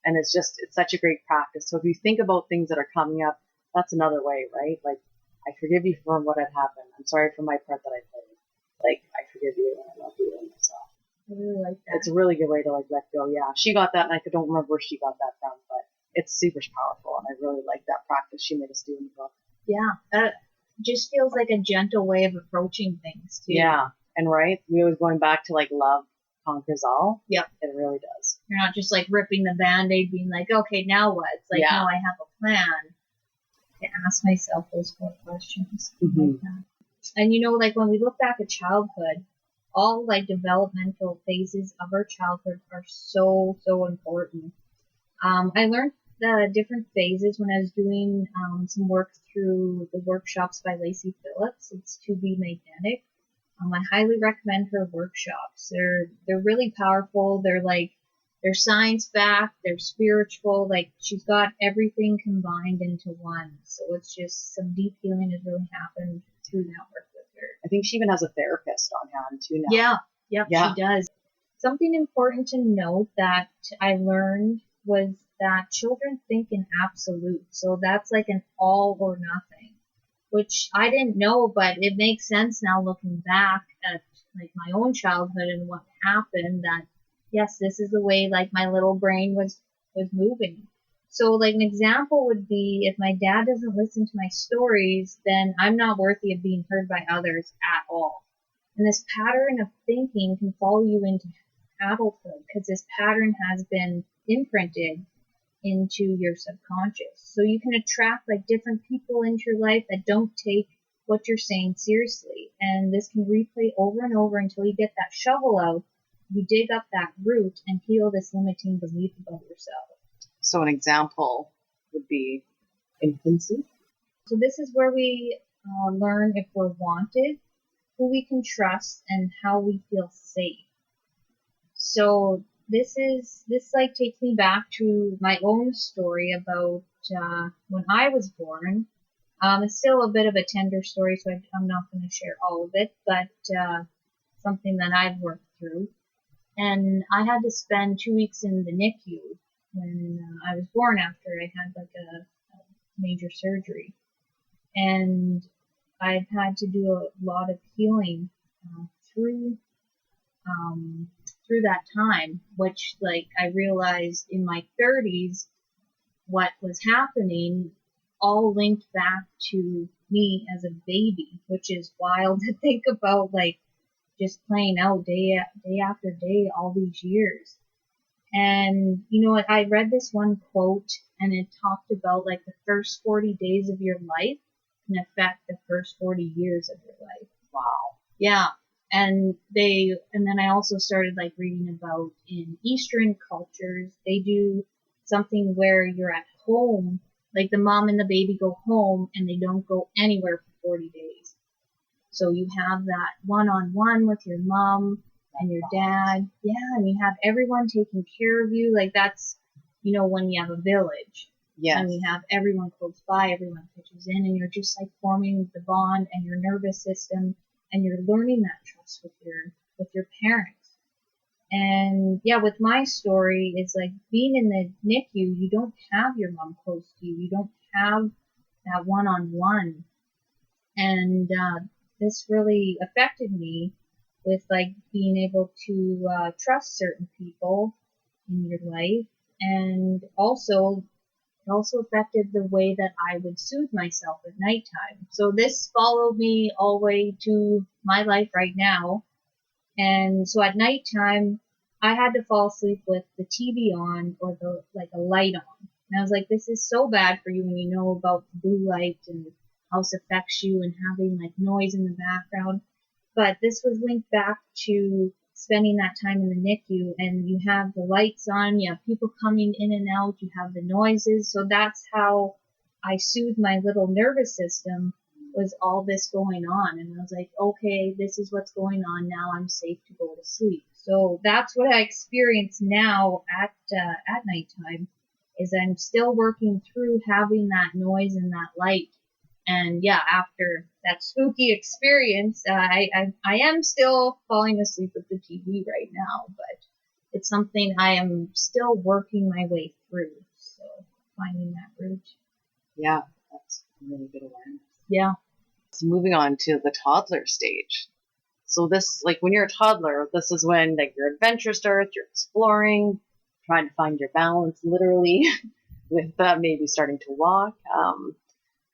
And it's such a great practice. So if you think about things that are coming up, that's another way, right? Like, I forgive you for what had happened. I'm sorry for my part that I played. Like, I forgive you and I love you and myself. I really like that. It's a really good way to like let go. Yeah, she got that, and I don't remember where she got that from, but it's super powerful, and I really like that practice she made us do in the book. Yeah, that just feels like a gentle way of approaching things too. Yeah, and right, we always going back to like love conquers all. Yep, it really does. You're not just like ripping the Band-Aid, being like, okay, now what? It's like, no, I have a plan. To ask myself those 4 questions. Like that. And like when we look back at childhood, all like developmental phases of our childhood are so important. I learned the different phases when I was doing some work through the workshops by Lacey Phillips. It's To Be Magnetic. I highly recommend her workshops. They're really powerful. They're science-backed, they're spiritual, like she's got everything combined into one. So it's just some deep healing has really happened through that work with her. I think she even has a therapist on hand too now. Yeah, she does. Something important to note that I learned was that children think in absolute. So that's like an all or nothing, which I didn't know, but it makes sense now looking back at like my own childhood and what happened, that yes, this is the way like my little brain was moving. So like an example would be, if my dad doesn't listen to my stories, then I'm not worthy of being heard by others at all. And this pattern of thinking can follow you into adulthood because this pattern has been imprinted into your subconscious. So you can attract like different people into your life that don't take what you're saying seriously. And this can replay over and over until you get that shovel out. You dig up that root and heal this limiting belief about yourself. So an example would be infancy. So this is where we learn if we're wanted, who we can trust, and how we feel safe. So this like takes me back to my own story about when I was born. It's still a bit of a tender story, so I'm not going to share all of it, but something that I've worked through. And I had to spend 2 weeks in the NICU when I was born after I had like a major surgery. And I've had to do a lot of healing through that time, which like I realized in my 30s what was happening all linked back to me as a baby, which is wild to think about, like just playing out day after day all these years. And I read this one quote, and it talked about like the first 40 days of your life can affect the first 40 years of your life. Wow. Yeah. And then I also started like reading about in Eastern cultures, they do something where you're at home, like the mom and the baby go home and they don't go anywhere for 40 days. So you have that one-on-one with your mom and your dad. Yeah, and you have everyone taking care of you. Like that's, when you have a village. Yes. And you have everyone close by, everyone pitches in, and you're just like forming the bond and your nervous system, and you're learning that trust with your parents. And yeah, with my story, it's like being in the NICU, you don't have your mom close to you. You don't have that one-on-one. And this really affected me with like being able to trust certain people in your life. And also, it also affected the way that I would soothe myself at nighttime. So this followed me all the way to my life right now. And so at nighttime, I had to fall asleep with the TV on or a light on. And I was like, this is so bad for you when you know about the blue light and how it affects you and having like noise in the background. But this was linked back to spending that time in the NICU, and you have the lights on, you have people coming in and out, you have the noises. So that's how I soothed my little nervous system, was all this going on. And I was like, okay, this is what's going on. Now I'm safe to go to sleep. So that's what I experience now at nighttime, is I'm still working through having that noise and that light. And yeah, after that spooky experience, I am still falling asleep with the TV right now, but it's something I am still working my way root. So finding that root. Yeah, that's really good awareness. Yeah. So moving on to the toddler stage. So this, like when you're a toddler, this is when like your adventure starts, you're exploring, trying to find your balance literally with maybe starting to walk.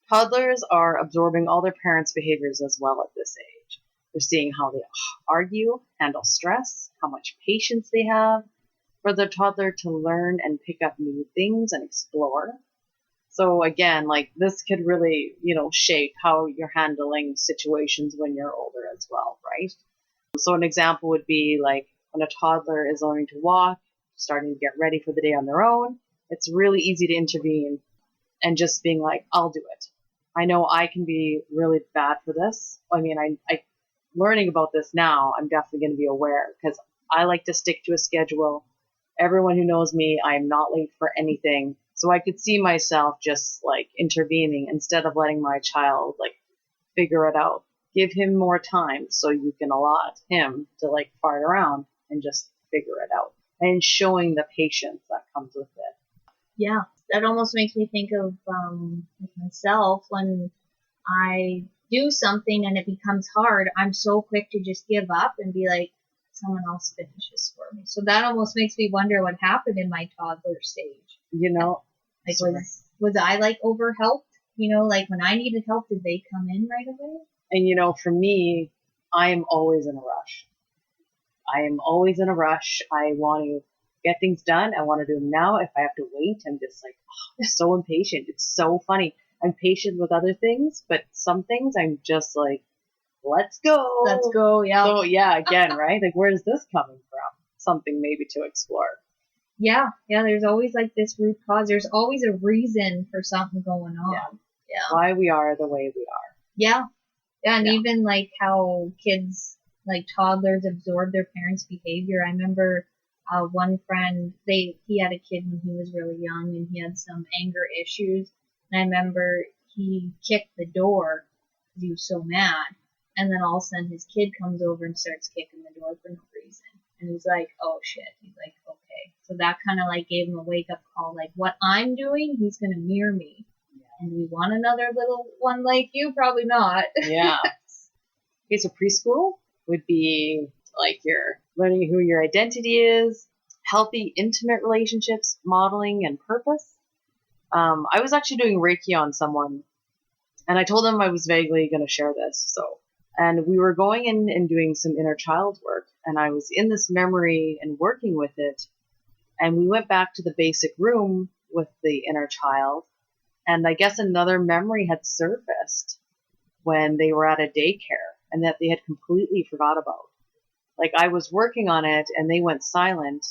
Toddlers are absorbing all their parents' behaviors as well at this age. They're seeing how they argue, handle stress, how much patience they have for the toddler to learn and pick up new things and explore. So again, like this could really, shape how you're handling situations when you're older as well, right? So an example would be like when a toddler is learning to walk, starting to get ready for the day on their own, it's really easy to intervene and just being like, I'll do it. I know I can be really bad for this. I mean, I learning about this now, I'm definitely going to be aware because I like to stick to a schedule. Everyone who knows me, I am not late for anything. So I could see myself just like intervening instead of letting my child like figure it out. Give him more time so you can allot him to like fart around and just figure it out. And showing the patience that comes with it. Yeah, that almost makes me think of myself when I do something and it becomes hard. I'm so quick to just give up and be like, someone else finish this for me. So that almost makes me wonder what happened in my toddler stage. Like was I like overhelped? Like when I needed help, did they come in right away? And for me, I am always in a rush. I want to get things done. I want to do them now. If I have to wait, I'm just like, so impatient. It's so funny. I'm patient with other things, but some things I'm just like, let's go. Let's go, yeah. So yeah, again, right? Like, where is this coming from? Something maybe to explore. Yeah, there's always like this root cause. There's always a reason for something going on. Yeah. Why we are the way we are. Yeah, and even like how kids, like toddlers, absorb their parents' behavior. I remember one friend, he had a kid when he was really young and he had some anger issues. And I remember he kicked the door because he was so mad. And then all of a sudden his kid comes over and starts kicking the door for no reason. And he's like, oh shit. He's like, okay. So that kind of like gave him a wake up call. Like what I'm doing, he's going to mirror me. And we want another little one like you? Probably not. Yeah. Okay, so preschool would be like you're learning who your identity is, healthy, intimate relationships, modeling, and purpose. I was actually doing Reiki on someone, and I told them I was vaguely going to share this. And we were going in and doing some inner child work, and I was in this memory and working with it, and we went back to the basic room with the inner child, and I guess another memory had surfaced when they were at a daycare, and that they had completely forgot about. Like I was working on it, and they went silent,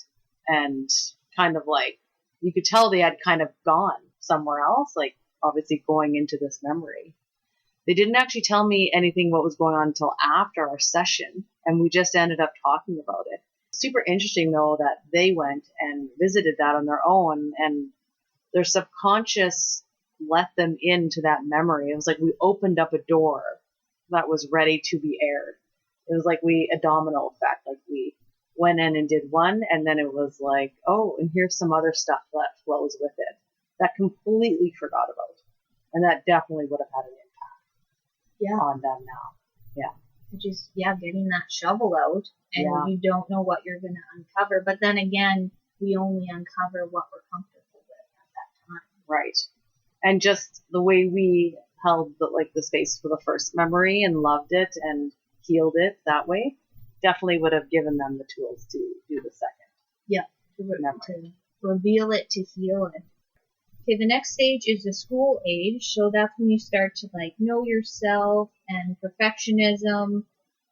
and kind of like, you could tell they had kind of gone somewhere else, like obviously going into this memory. They didn't actually tell me anything what was going on until after our session, and we just ended up talking about it. Super interesting though that they went and visited that on their own, and their subconscious let them into that memory. It was like we opened up a door that was ready to be aired. It was like a domino effect. Like we went in and did one, and then it was like, oh, and here's some other stuff that flows with it that completely forgot about. And that definitely would have had an impact on them now. Yeah. Just, getting that shovel out, and you don't know what you're going to uncover. But then again, we only uncover what we're comfortable with at that time. Right. And just the way we held the space for the first memory and loved it and healed it that way, definitely would have given them the tools to do the second. Yeah, to reveal it, to heal it. Okay, the next stage is the school age. So that's when you start to know yourself and perfectionism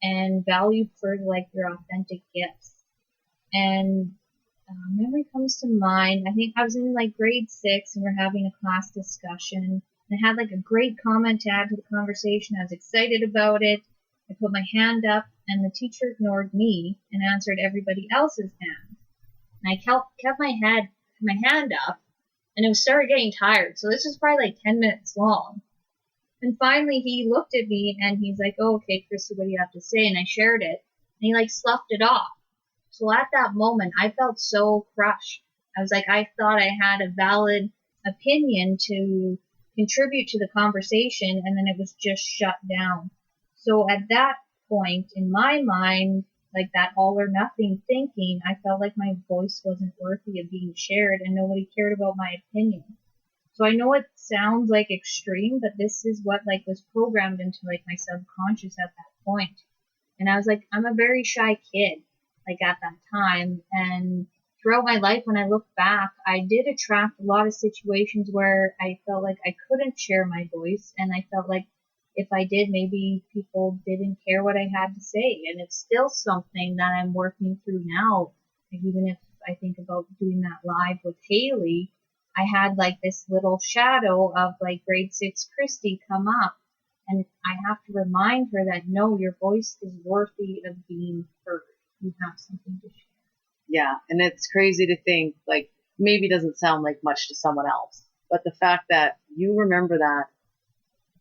and value for your authentic gifts. And memory comes to mind. I think I was in grade 6 and we're having a class discussion. And I had a great comment to add to the conversation. I was excited about it. I put my hand up and the teacher ignored me and answered everybody else's hand. And I kept my hand up, and it started getting tired. So this was probably 10 minutes long. And finally he looked at me and he's like, oh, okay, Kristi, what do you have to say? And I shared it. And he sloughed it off. So at that moment, I felt so crushed. I was like, I thought I had a valid opinion to contribute to the conversation, and then it was just shut down. So at that point, in my mind, like that all or nothing thinking, I felt like my voice wasn't worthy of being shared and nobody cared about my opinion. So I know it sounds like extreme, but this is what like was programmed into like my subconscious at that point. And I was like, I'm a very shy kid, like at that time. And throughout my life, when I look back, I did attract a lot of situations where I felt like I couldn't share my voice. And I felt like if I did, maybe people didn't care what I had to say. And it's still something that I'm working through now. Like even if I think about doing that live with Haley, I had like this little shadow of like grade 6 Kristi come up. And I have to remind her that no, your voice is worthy of being heard. You have something to share. Yeah, and it's crazy to think, like, maybe it doesn't sound like much to someone else, but the fact that you remember that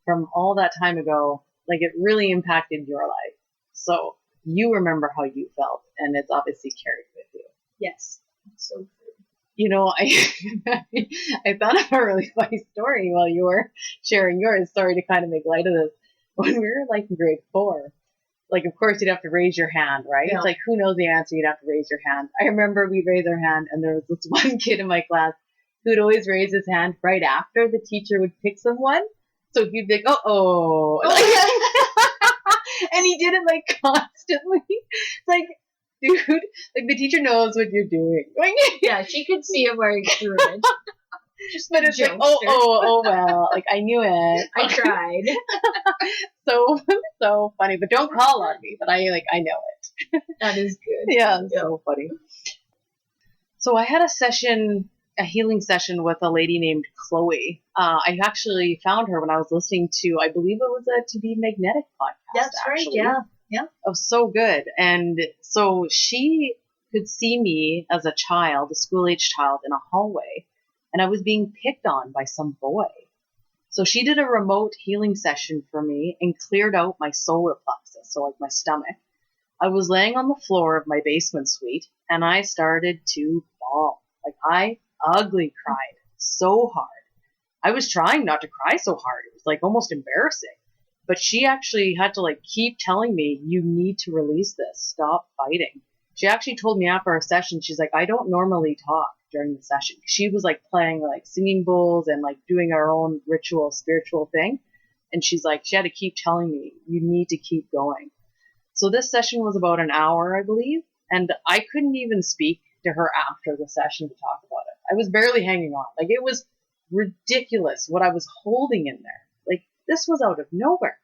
from all that time ago, like, it really impacted your life. So you remember how you felt, and it's obviously carried with you. Yes, it's so true. You know, I thought of a really funny story while you were sharing yours. Sorry to kind of make light of this. When we were like in grade 4, like, of course, you'd have to raise your hand, right? Yeah. It's like, who knows the answer? You'd have to raise your hand. I remember we'd raise our hand, and there was this one kid in my class who'd always raise his hand right after the teacher would pick someone. So he'd be like, uh-oh. And he did it, like, constantly. It's like, dude, like, the teacher knows what you're doing. Yeah, she could see it where he threw it. Just but it's like, oh, well, like, I knew it. I tried. So funny, but don't call on me, but I know it. That is good. Yeah, it's so funny. So I had a healing session with a lady named Chloe. I actually found her when I was listening to, I believe it was a To Be Magnetic podcast. That's actually. right, yeah. It was so good. And so she could see me as a child, a school-age child, in a hallway, and I was being picked on by some boy. So she did a remote healing session for me and cleared out my solar plexus, so like my stomach. I was laying on the floor of my basement suite, and I started to bawl. Like, I ugly cried so hard. I was trying not to cry so hard. It was like almost embarrassing. But she actually had to like keep telling me, you need to release this. Stop fighting. She actually told me after our session, she's like, I don't normally talk during the session. She was like playing like singing bowls and like doing our own ritual, spiritual thing. And she's like, she had to keep telling me, you need to keep going. So this session was about an hour, I believe. And I couldn't even speak to her after the session to talk about it. I was barely hanging on. Like, it was ridiculous what I was holding in there. Like, this was out of nowhere.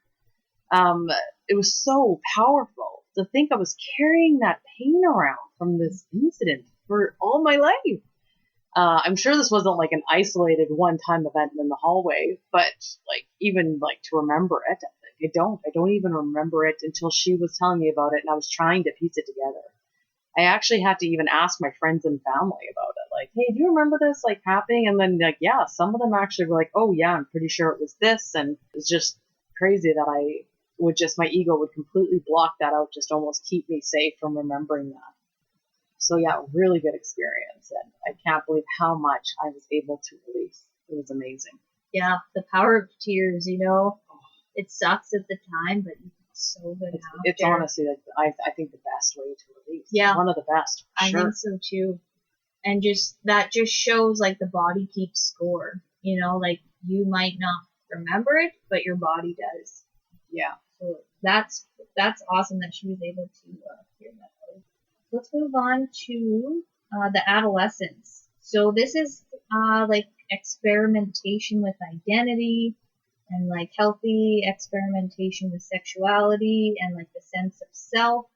It was so powerful to think I was carrying that pain around from this incident for all my life. I'm sure this wasn't like an isolated one-time event in the hallway, but like even like to remember it, I don't even remember it until she was telling me about it and I was trying to piece it together. I actually had to even ask my friends and family about it. Like, hey, do you remember this like happening? And then like, yeah, some of them actually were like, oh yeah, I'm pretty sure it was this. And it's just crazy that my ego would completely block that out, just almost keep me safe from remembering that. So yeah, really good experience. And I can't believe how much I was able to release. It was amazing. Yeah, the power of tears, you know. It sucks at the time, but it's so good after. It's honestly, like, I think, the best way to release. Yeah. One of the best. I think so too. And that just shows like the body keeps score. You know, like you might not remember it, but your body does. Yeah. So that's awesome that she was able to hear that. Let's move on to the adolescence. So this is like experimentation with identity and like healthy experimentation with sexuality and like the sense of self.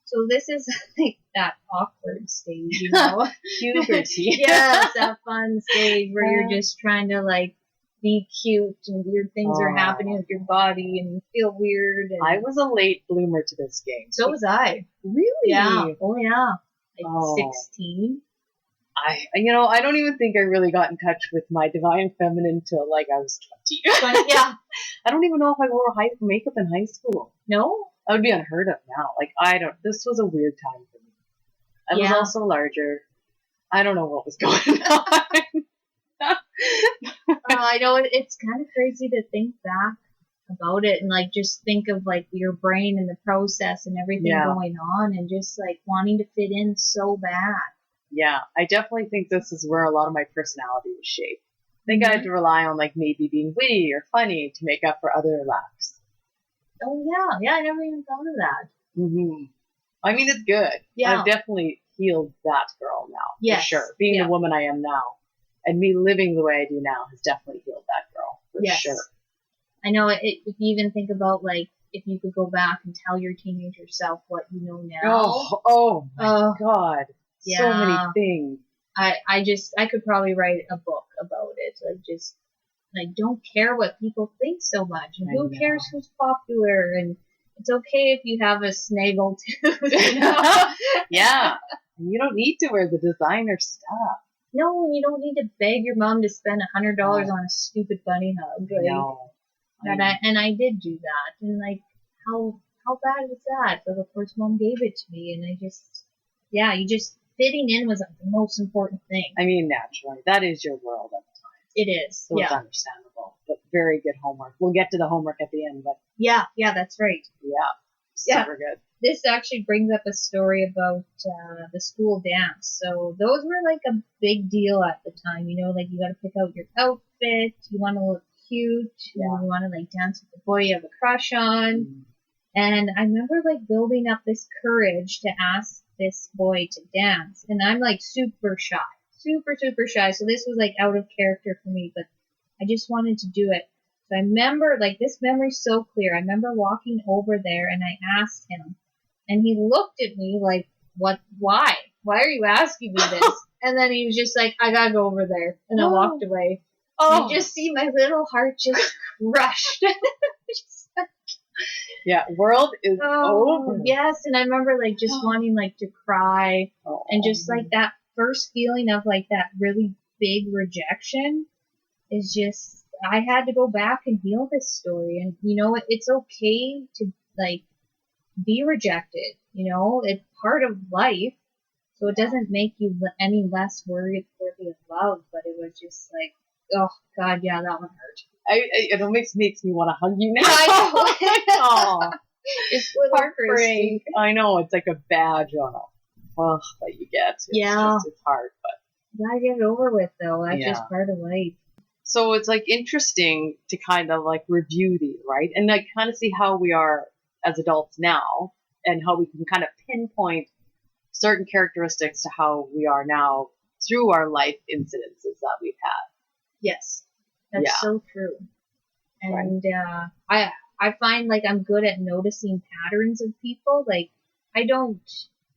So this is like that awkward stage, you know? Puberty. Yeah, it's that fun stage where you're just trying to like be cute and weird things are happening with your body and you feel weird. And I was a late bloomer to this game. So was I. Really? Yeah. Oh yeah. Like 16. I don't even think I really got in touch with my divine feminine till like I was 20. Yeah. I don't even know if I wore makeup in high school. No? That would be unheard of now. Like, this was a weird time for me. I was also larger. I don't know what was going on. I know it's kind of crazy to think back about it and like just think of like your brain and the process and everything going on and just like wanting to fit in so bad. Yeah, I definitely think this is where a lot of my personality was shaped. I think I had to rely on like maybe being witty or funny to make up for other laughs. Oh yeah, I never even thought of that. Mm-hmm. I mean, it's good. Yeah, I've definitely healed that girl now, for sure. Being the woman I am now, and me living the way I do now has definitely healed that girl, for sure. I know if you even think about like if you could go back and tell your teenager self what you know now. Oh my God. Yeah. So many things. I could probably write a book about it. Like don't care what people think so much. And who cares who's popular, and it's okay if you have a snaggle tooth. You know? Yeah. You don't need to wear the designer stuff. No, you don't need to beg your mom to spend $100 on a stupid bunny hug. Like, no. And I did do that. And like, how bad was that? But of course, mom gave it to me, and you just fitting in was the most important thing. I mean, naturally, that is your world at the time. It is. So it's understandable, but very good homework. We'll get to the homework at the end, but yeah, that's right. Yeah, super good. This actually brings up a story about the school dance. So those were like a big deal at the time. You know, like you got to pick out your outfit. You want to look cute. You want to like dance with the boy you have a crush on. Mm. And I remember like building up this courage to ask this boy to dance. And I'm like super shy. Super shy. So this was like out of character for me, but I just wanted to do it. So I remember like this memory's so clear. I remember walking over there and I asked him, and he looked at me like, what, why are you asking me this? And then he was just like, I gotta go over there. And I walked away. And you just see my little heart just crushed. Yeah, world is over. Yes, and I remember like just wanting like to cry and just like that first feeling of like that really big rejection is just, I had to go back and heal this story. And you know, it's okay to like be rejected, you know, it's part of life. So it doesn't make you any less worthy of love, but it was just like, oh God, yeah, that one hurt. It almost makes me want to hug you now. I know. It's heartbreak. I know, it's like a badge on that you get. It's hard, but gotta get it over with though. That's just part of life. So it's like interesting to kind of like review these, right? And like kind of see how we are as adults now, and how we can kind of pinpoint certain characteristics to how we are now through our life incidences that we've had. Yes, that's so true. And I find like I'm good at noticing patterns of people. Like I don't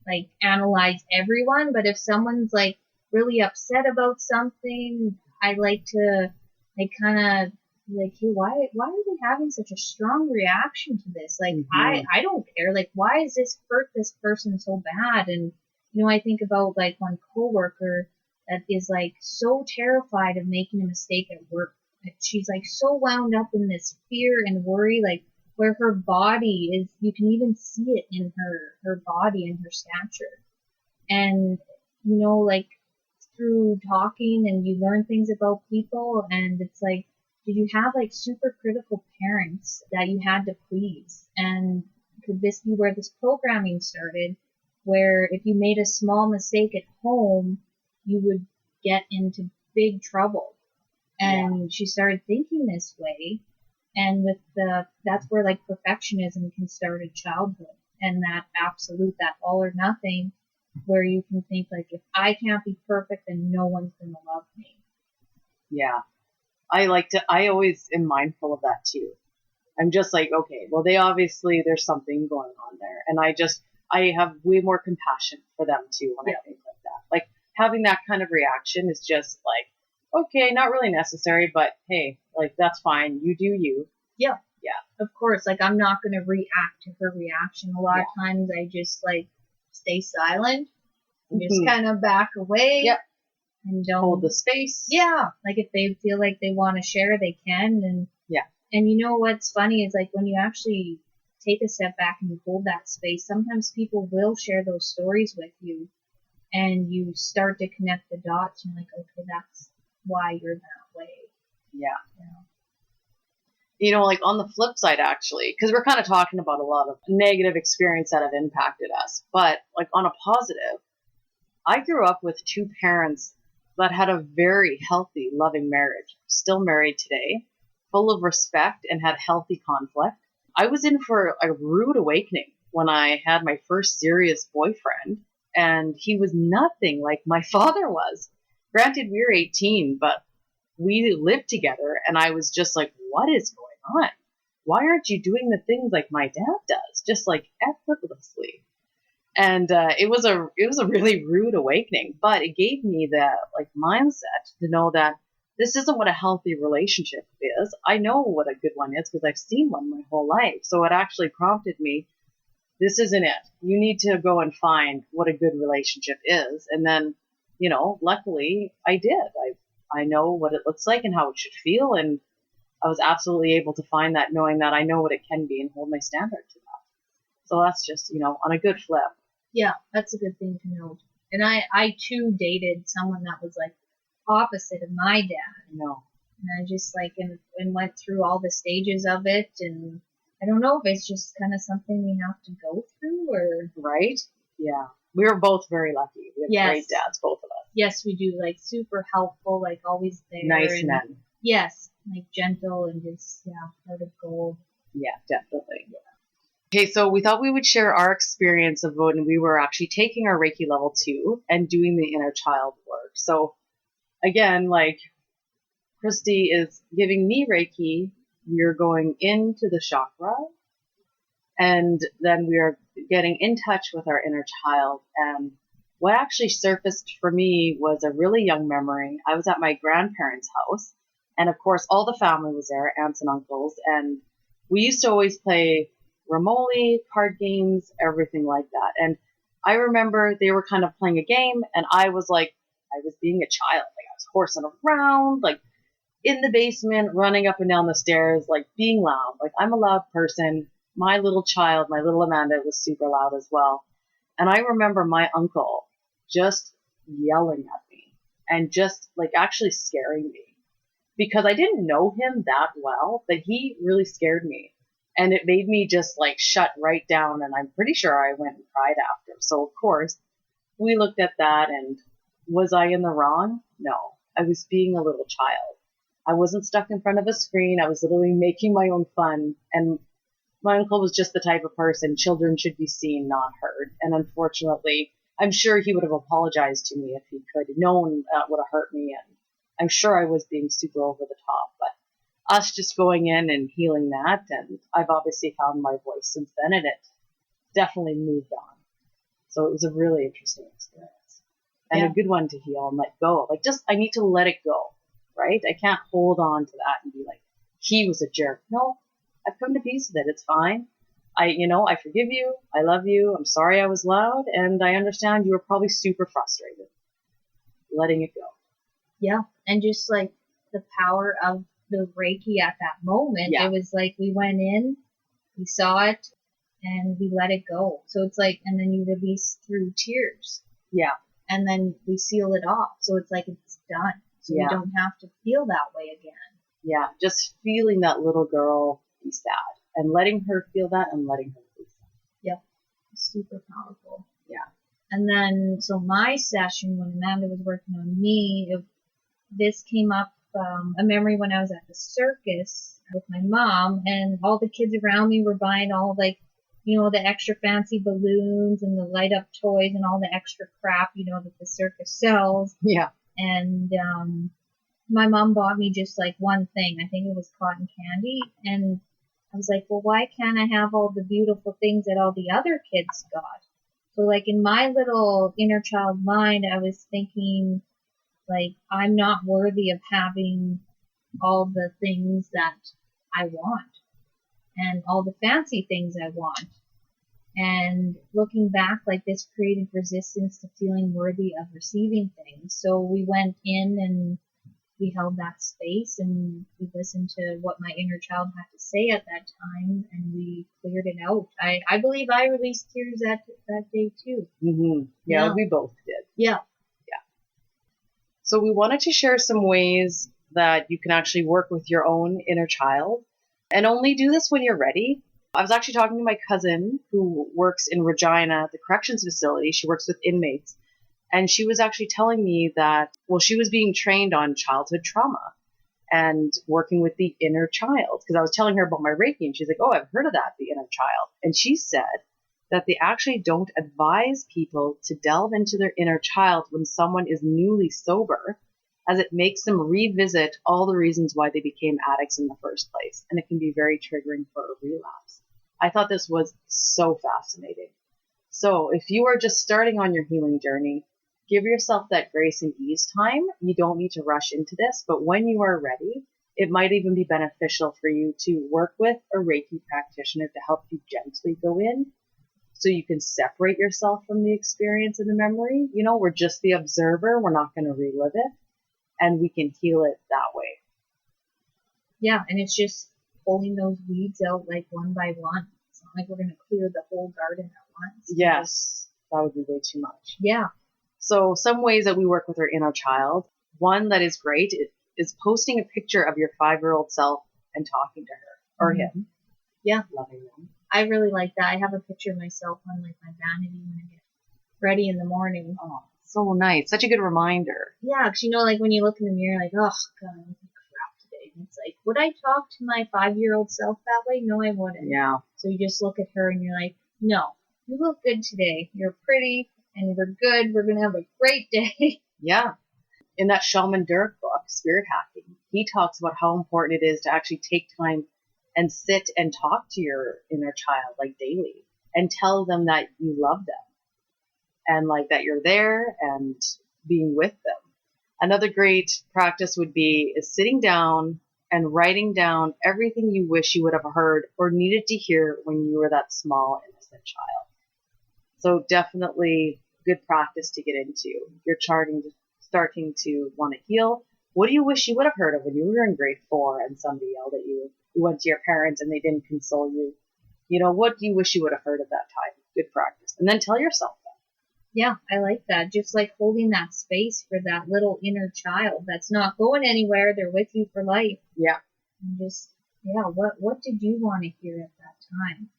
like analyze everyone, but if someone's like really upset about something, I like to like kind of like, hey, why are they having such a strong reaction to this? Like, I don't care. Like, why is this hurt this person so bad? And, you know, I think about like one coworker that is like so terrified of making a mistake at work. She's like so wound up in this fear and worry, like where her body is, you can even see it in her body and her stature. And, you know, like through talking and you learn things about people, and it's like, did you have like super critical parents that you had to please? And could this be where this programming started, where if you made a small mistake at home, you would get into big trouble? And she started thinking this way. And that's where like perfectionism can start in childhood, and that absolute, that all or nothing, where you can think like, if I can't be perfect, then no one's going to love me. Yeah. I always am mindful of that too. I'm just like, okay, well, there's something going on there. And I have way more compassion for them too when I think like that. Like having that kind of reaction is just like, okay, not really necessary, but hey, like that's fine. You do you. Yeah. Yeah. Of course. Like I'm not going to react to her reaction. A lot of times I just like stay silent and just kind of back away. Yep. And don't hold the space. Yeah. Like if they feel like they want to share, they can. And and you know what's funny is like when you actually take a step back and you hold that space, sometimes people will share those stories with you. and you start to connect the dots, and you're like, okay, that's why you're that way. Yeah. You know? You know, like on the flip side, actually, because we're kind of talking about a lot of negative experience that have impacted us, but like on a positive, I grew up with two parents that had a very healthy, loving marriage, still married today, full of respect and had healthy conflict. I was in for a rude awakening when I had my first serious boyfriend, and he was nothing like my father was. Granted, we were 18, but we lived together, and I was just like, what is going on? Why aren't you doing the things like my dad does, just like effortlessly? And it was a really rude awakening, but it gave me the like mindset to know that this isn't what a healthy relationship is. I know what a good one is because I've seen one my whole life. So it actually prompted me, this isn't it. You need to go and find what a good relationship is. And then, you know, luckily I did. I know what it looks like and how it should feel. And I was absolutely able to find that, knowing that I know what it can be and hold my standard to that. So that's just, you know, on a good flip. Yeah, that's a good thing to know. And I too dated someone that was like opposite of my dad. No. And I just like, and went through all the stages of it. And I don't know if it's just kind of something we have to go through or. Right? Yeah. We were both very lucky. We had great dads, both of us. Yes, we do. Like super helpful, like always there. Nice men. Yes. Like gentle and just, heart of gold. Yeah, definitely. Yeah. Okay, so we thought we would share our experience of when we were actually taking our Reiki level 2 and doing the inner child work. So again, like Kristi is giving me Reiki, we're going into the chakra, and then we are getting in touch with our inner child. And what actually surfaced for me was a really young memory. I was at my grandparents' house, and of course all the family was there, aunts and uncles, and we used to always play Ramoli, card games, everything like that. And I remember they were kind of playing a game, and I was being a child. Like I was horsing around, like in the basement, running up and down the stairs, like being loud. Like I'm a loud person. My little child, my little Amanda, was super loud as well. And I remember my uncle just yelling at me and just like actually scaring me because I didn't know him that well, but he really scared me. And it made me just like shut right down. And I'm pretty sure I went and cried after. So of course we looked at that, and was I in the wrong? No, I was being a little child. I wasn't stuck in front of a screen. I was literally making my own fun. And my uncle was just the type of person, children should be seen, not heard. And unfortunately, I'm sure he would have apologized to me if he could have known that would have hurt me. And I'm sure I was being super over the top, but us just going in and healing that, and I've obviously found my voice since then, and it definitely moved on. So it was a really interesting experience and a good one to heal and let go. Like I need to let it go, right? I can't hold on to that and be like, he was a jerk. No, I've come to peace with it. It's fine. I forgive you. I love you. I'm sorry I was loud, and I understand you were probably super frustrated. Letting it go. Yeah, and just like the power of the Reiki at that moment. It was like we went in, we saw it, and we let it go. So it's like, and then you release through tears. Yeah. And then we seal it off. So it's like it's done. So we don't have to feel that way again. Yeah. Just feeling that little girl be sad and letting her feel that and letting her be sad. Yep. Super powerful. Yeah. And then, so my session when Amanda was working on me, this came up, a memory when I was at the circus with my mom, and all the kids around me were buying all like, the extra fancy balloons and the light up toys and all the extra crap, that the circus sells. Yeah. And my mom bought me just like one thing. I think it was cotton candy. And I was like, well, why can't I have all the beautiful things that all the other kids got? So like in my little inner child mind, I was thinking, like, I'm not worthy of having all the things that I want and all the fancy things I want. And looking back, like, this created resistance to feeling worthy of receiving things. So we went in and we held that space and we listened to what my inner child had to say at that time, and we cleared it out. I believe I released tears that day too. Mm-hmm. Yeah, we both did. Yeah. So we wanted to share some ways that you can actually work with your own inner child, and only do this when you're ready. I was actually talking to my cousin who works in Regina, the corrections facility. She works with inmates. And she was actually telling me that, well, she was being trained on childhood trauma and working with the inner child. Because I was telling her about my Reiki, and she's like, oh, I've heard of that, the inner child. And she said that they actually don't advise people to delve into their inner child when someone is newly sober, as it makes them revisit all the reasons why they became addicts in the first place. And it can be very triggering for a relapse. I thought this was so fascinating. So if you are just starting on your healing journey, give yourself that grace and ease time. You don't need to rush into this, but when you are ready, it might even be beneficial for you to work with a Reiki practitioner to help you gently go in, so you can separate yourself from the experience and the memory. You know, we're just the observer. We're not going to relive it, and we can heal it that way. Yeah, and it's just pulling those weeds out like one by one. It's not like we're going to clear the whole garden at once. Yes, that would be way too much. Yeah. So some ways that we work with our inner child, one that is great is posting a picture of your 5-year-old self and talking to her or him. Yeah. Loving them. I really like that. I have a picture of myself on like my vanity when I get ready in the morning. Oh, so nice. Such a good reminder. Yeah, because you know, like when you look in the mirror, like, oh, God, I look like crap today. And it's like, would I talk to my 5-year-old self that way? No, I wouldn't. Yeah. So you just look at her and you're like, no, you look good today. You're pretty and we're good. We're going to have a great day. Yeah. In that Shaman Durek book, Spirit Hacking, he talks about how important it is to actually take time and sit and talk to your inner child like daily and tell them that you love them and like that you're there and being with them. Another great practice would be is sitting down and writing down everything you wish you would have heard or needed to hear when you were that small, innocent child. So definitely good practice to get into. You're starting to want to heal. What do you wish you would have heard of when you were in grade 4 and somebody yelled at you? You went to your parents and they didn't console you. You know, what do you wish you would have heard at that time? Good practice. And then tell yourself that. Yeah, I like that. Just like holding that space for that little inner child that's not going anywhere. They're with you for life. Yeah. And just, yeah, what did you want to hear at that time?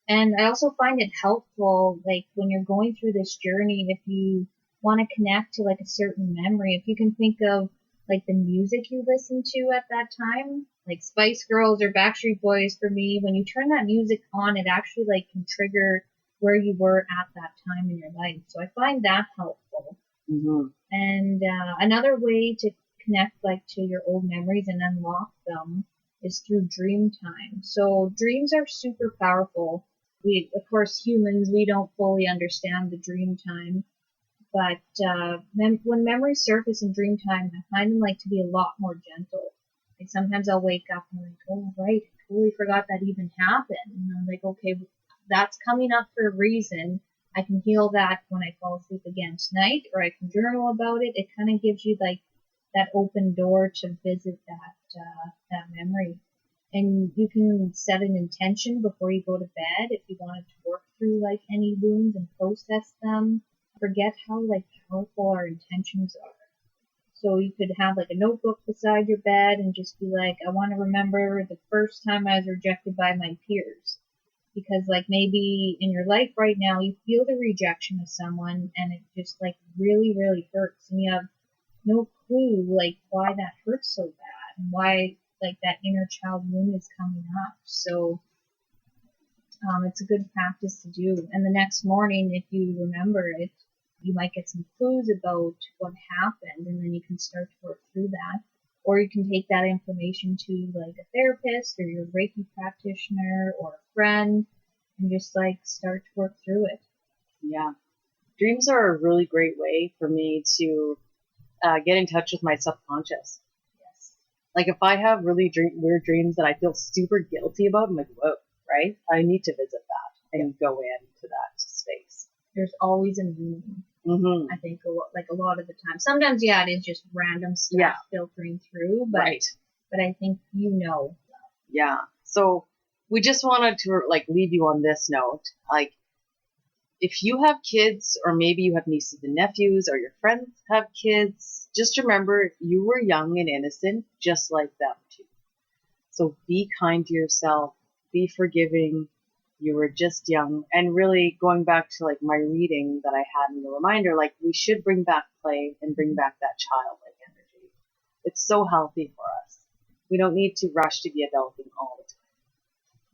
And I also find it helpful, like when you're going through this journey, if you want to connect to like a certain memory, if you can think of like the music you listened to at that time, like Spice Girls or Backstreet Boys for me, when you turn that music on, it actually like can trigger where you were at that time in your life. So I find that helpful. Mm-hmm. And another way to connect like to your old memories and unlock them is through dream time. So dreams are super powerful. We, of course, humans, we don't fully understand the dream time. But when memories surface in dream time, I find them like to be a lot more gentle. Like sometimes I'll wake up and I'm like, oh, right, I totally forgot that even happened. And I'm like, okay, that's coming up for a reason. I can heal that when I fall asleep again tonight, or I can journal about it. It kind of gives you like that open door to visit that memory. And you can set an intention before you go to bed if you wanted to work through like any wounds and process them. Forget how like powerful our intentions are. So you could have like a notebook beside your bed and just be like, I want to remember the first time I was rejected by my peers. Because like maybe in your life right now you feel the rejection of someone and it just like really, really hurts and you have no clue like why that hurts so bad and why like that inner child wound is coming up. So it's a good practice to do. And the next morning, if you remember it, you might get some clues about what happened, and then you can start to work through that. Or you can take that information to like a therapist or your Reiki practitioner or a friend and just like start to work through it. Yeah. Dreams are a really great way for me to get in touch with my subconscious. Yes. Like if I have really weird dreams that I feel super guilty about, I'm like, whoa, right? I need to visit that and go into that space. There's always a meaning. Mm-hmm. I think a lot of the time. Sometimes, yeah, it is just random stuff filtering through, but right. But I think you know. Yeah. So we just wanted to like leave you on this note. Like if you have kids, or maybe you have nieces and nephews, or your friends have kids, just remember you were young and innocent, just like them too. So be kind to yourself, be forgiving. You were just young. And really going back to like my reading that I had in the reminder, like we should bring back play and bring back that childlike energy. It's so healthy for us. We don't need to rush to be adulting all the time.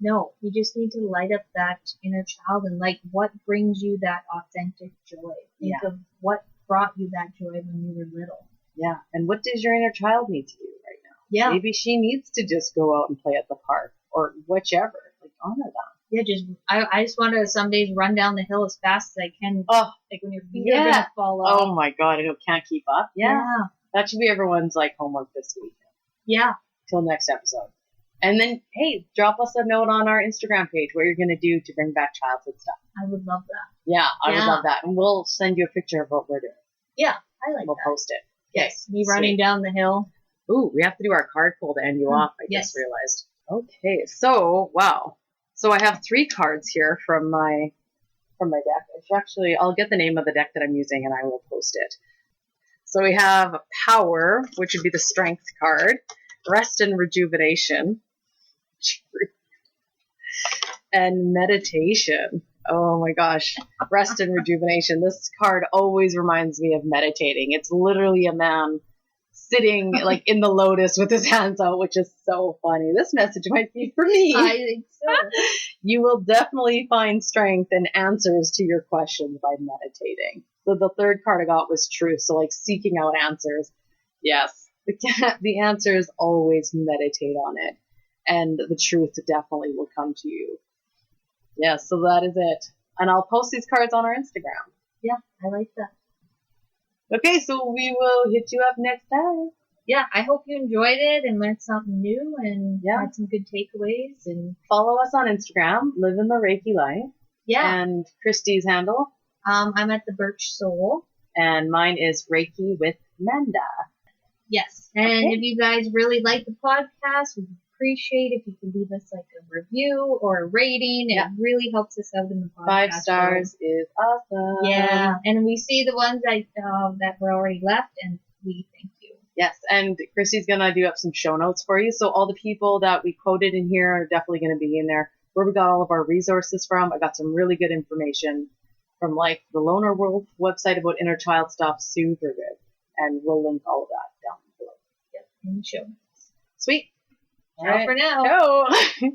No, you just need to light up that inner child and like what brings you that authentic joy. Think of what brought you that joy when you were little. Yeah. And what does your inner child need to do right now? Yeah. Maybe she needs to just go out and play at the park or whichever. Like honor that. Yeah, I just want to some days run down the hill as fast as I can. Oh, like when your feet are gonna fall off. Oh my God, I can't keep up. Yeah. That should be everyone's like homework this week. Yeah. Till next episode. And then, hey, drop us a note on our Instagram page what you're going to do to bring back childhood stuff. I would love that. Yeah, I would love that. And we'll send you a picture of what we're doing. Yeah, I like that. We'll post it. Yes, me running down the hill. Ooh, we have to do our card pull to end you off, I just realized. Okay, so, wow. So I have 3 cards here from my deck. I'll get the name of the deck that I'm using and I will post it. So we have Power, which would be the Strength card, Rest and Rejuvenation, and Meditation. Oh my gosh, Rest and Rejuvenation. This card always reminds me of meditating. It's literally a man sitting like in the lotus with his hands out, which is so funny. This message might be for me. I think so. You will definitely find strength and answers to your questions by meditating. So the 3rd card I got was Truth. So like seeking out answers. Yes, the answers always meditate on it. And the truth definitely will come to you. Yes, so that is it. And I'll post these cards on our Instagram. Yeah, I like that. Okay, so we will hit you up next time. Yeah, I hope you enjoyed it and learned something new and had some good takeaways. And follow us on Instagram, Live in the Reiki Life. Yeah. And Kristi's handle? I'm at the Birch Soul. And mine is Reiki with Manda. Yes. And if you guys really like the podcast, we'd appreciate if you could leave us like a review or a rating. It really helps us out in the podcast. 5 stars is awesome. Yeah. And we see the ones that were already left, and we thank you. Yes. And Kristi's going to do up some show notes for you. So all the people that we quoted in here are definitely going to be in there. Where we got all of our resources from. I got some really good information from like the Loner Wolf website about inner child stuff. Super good. And we'll link all of that down below. Yep. In the show notes. Sweet. Ciao for now. Ciao.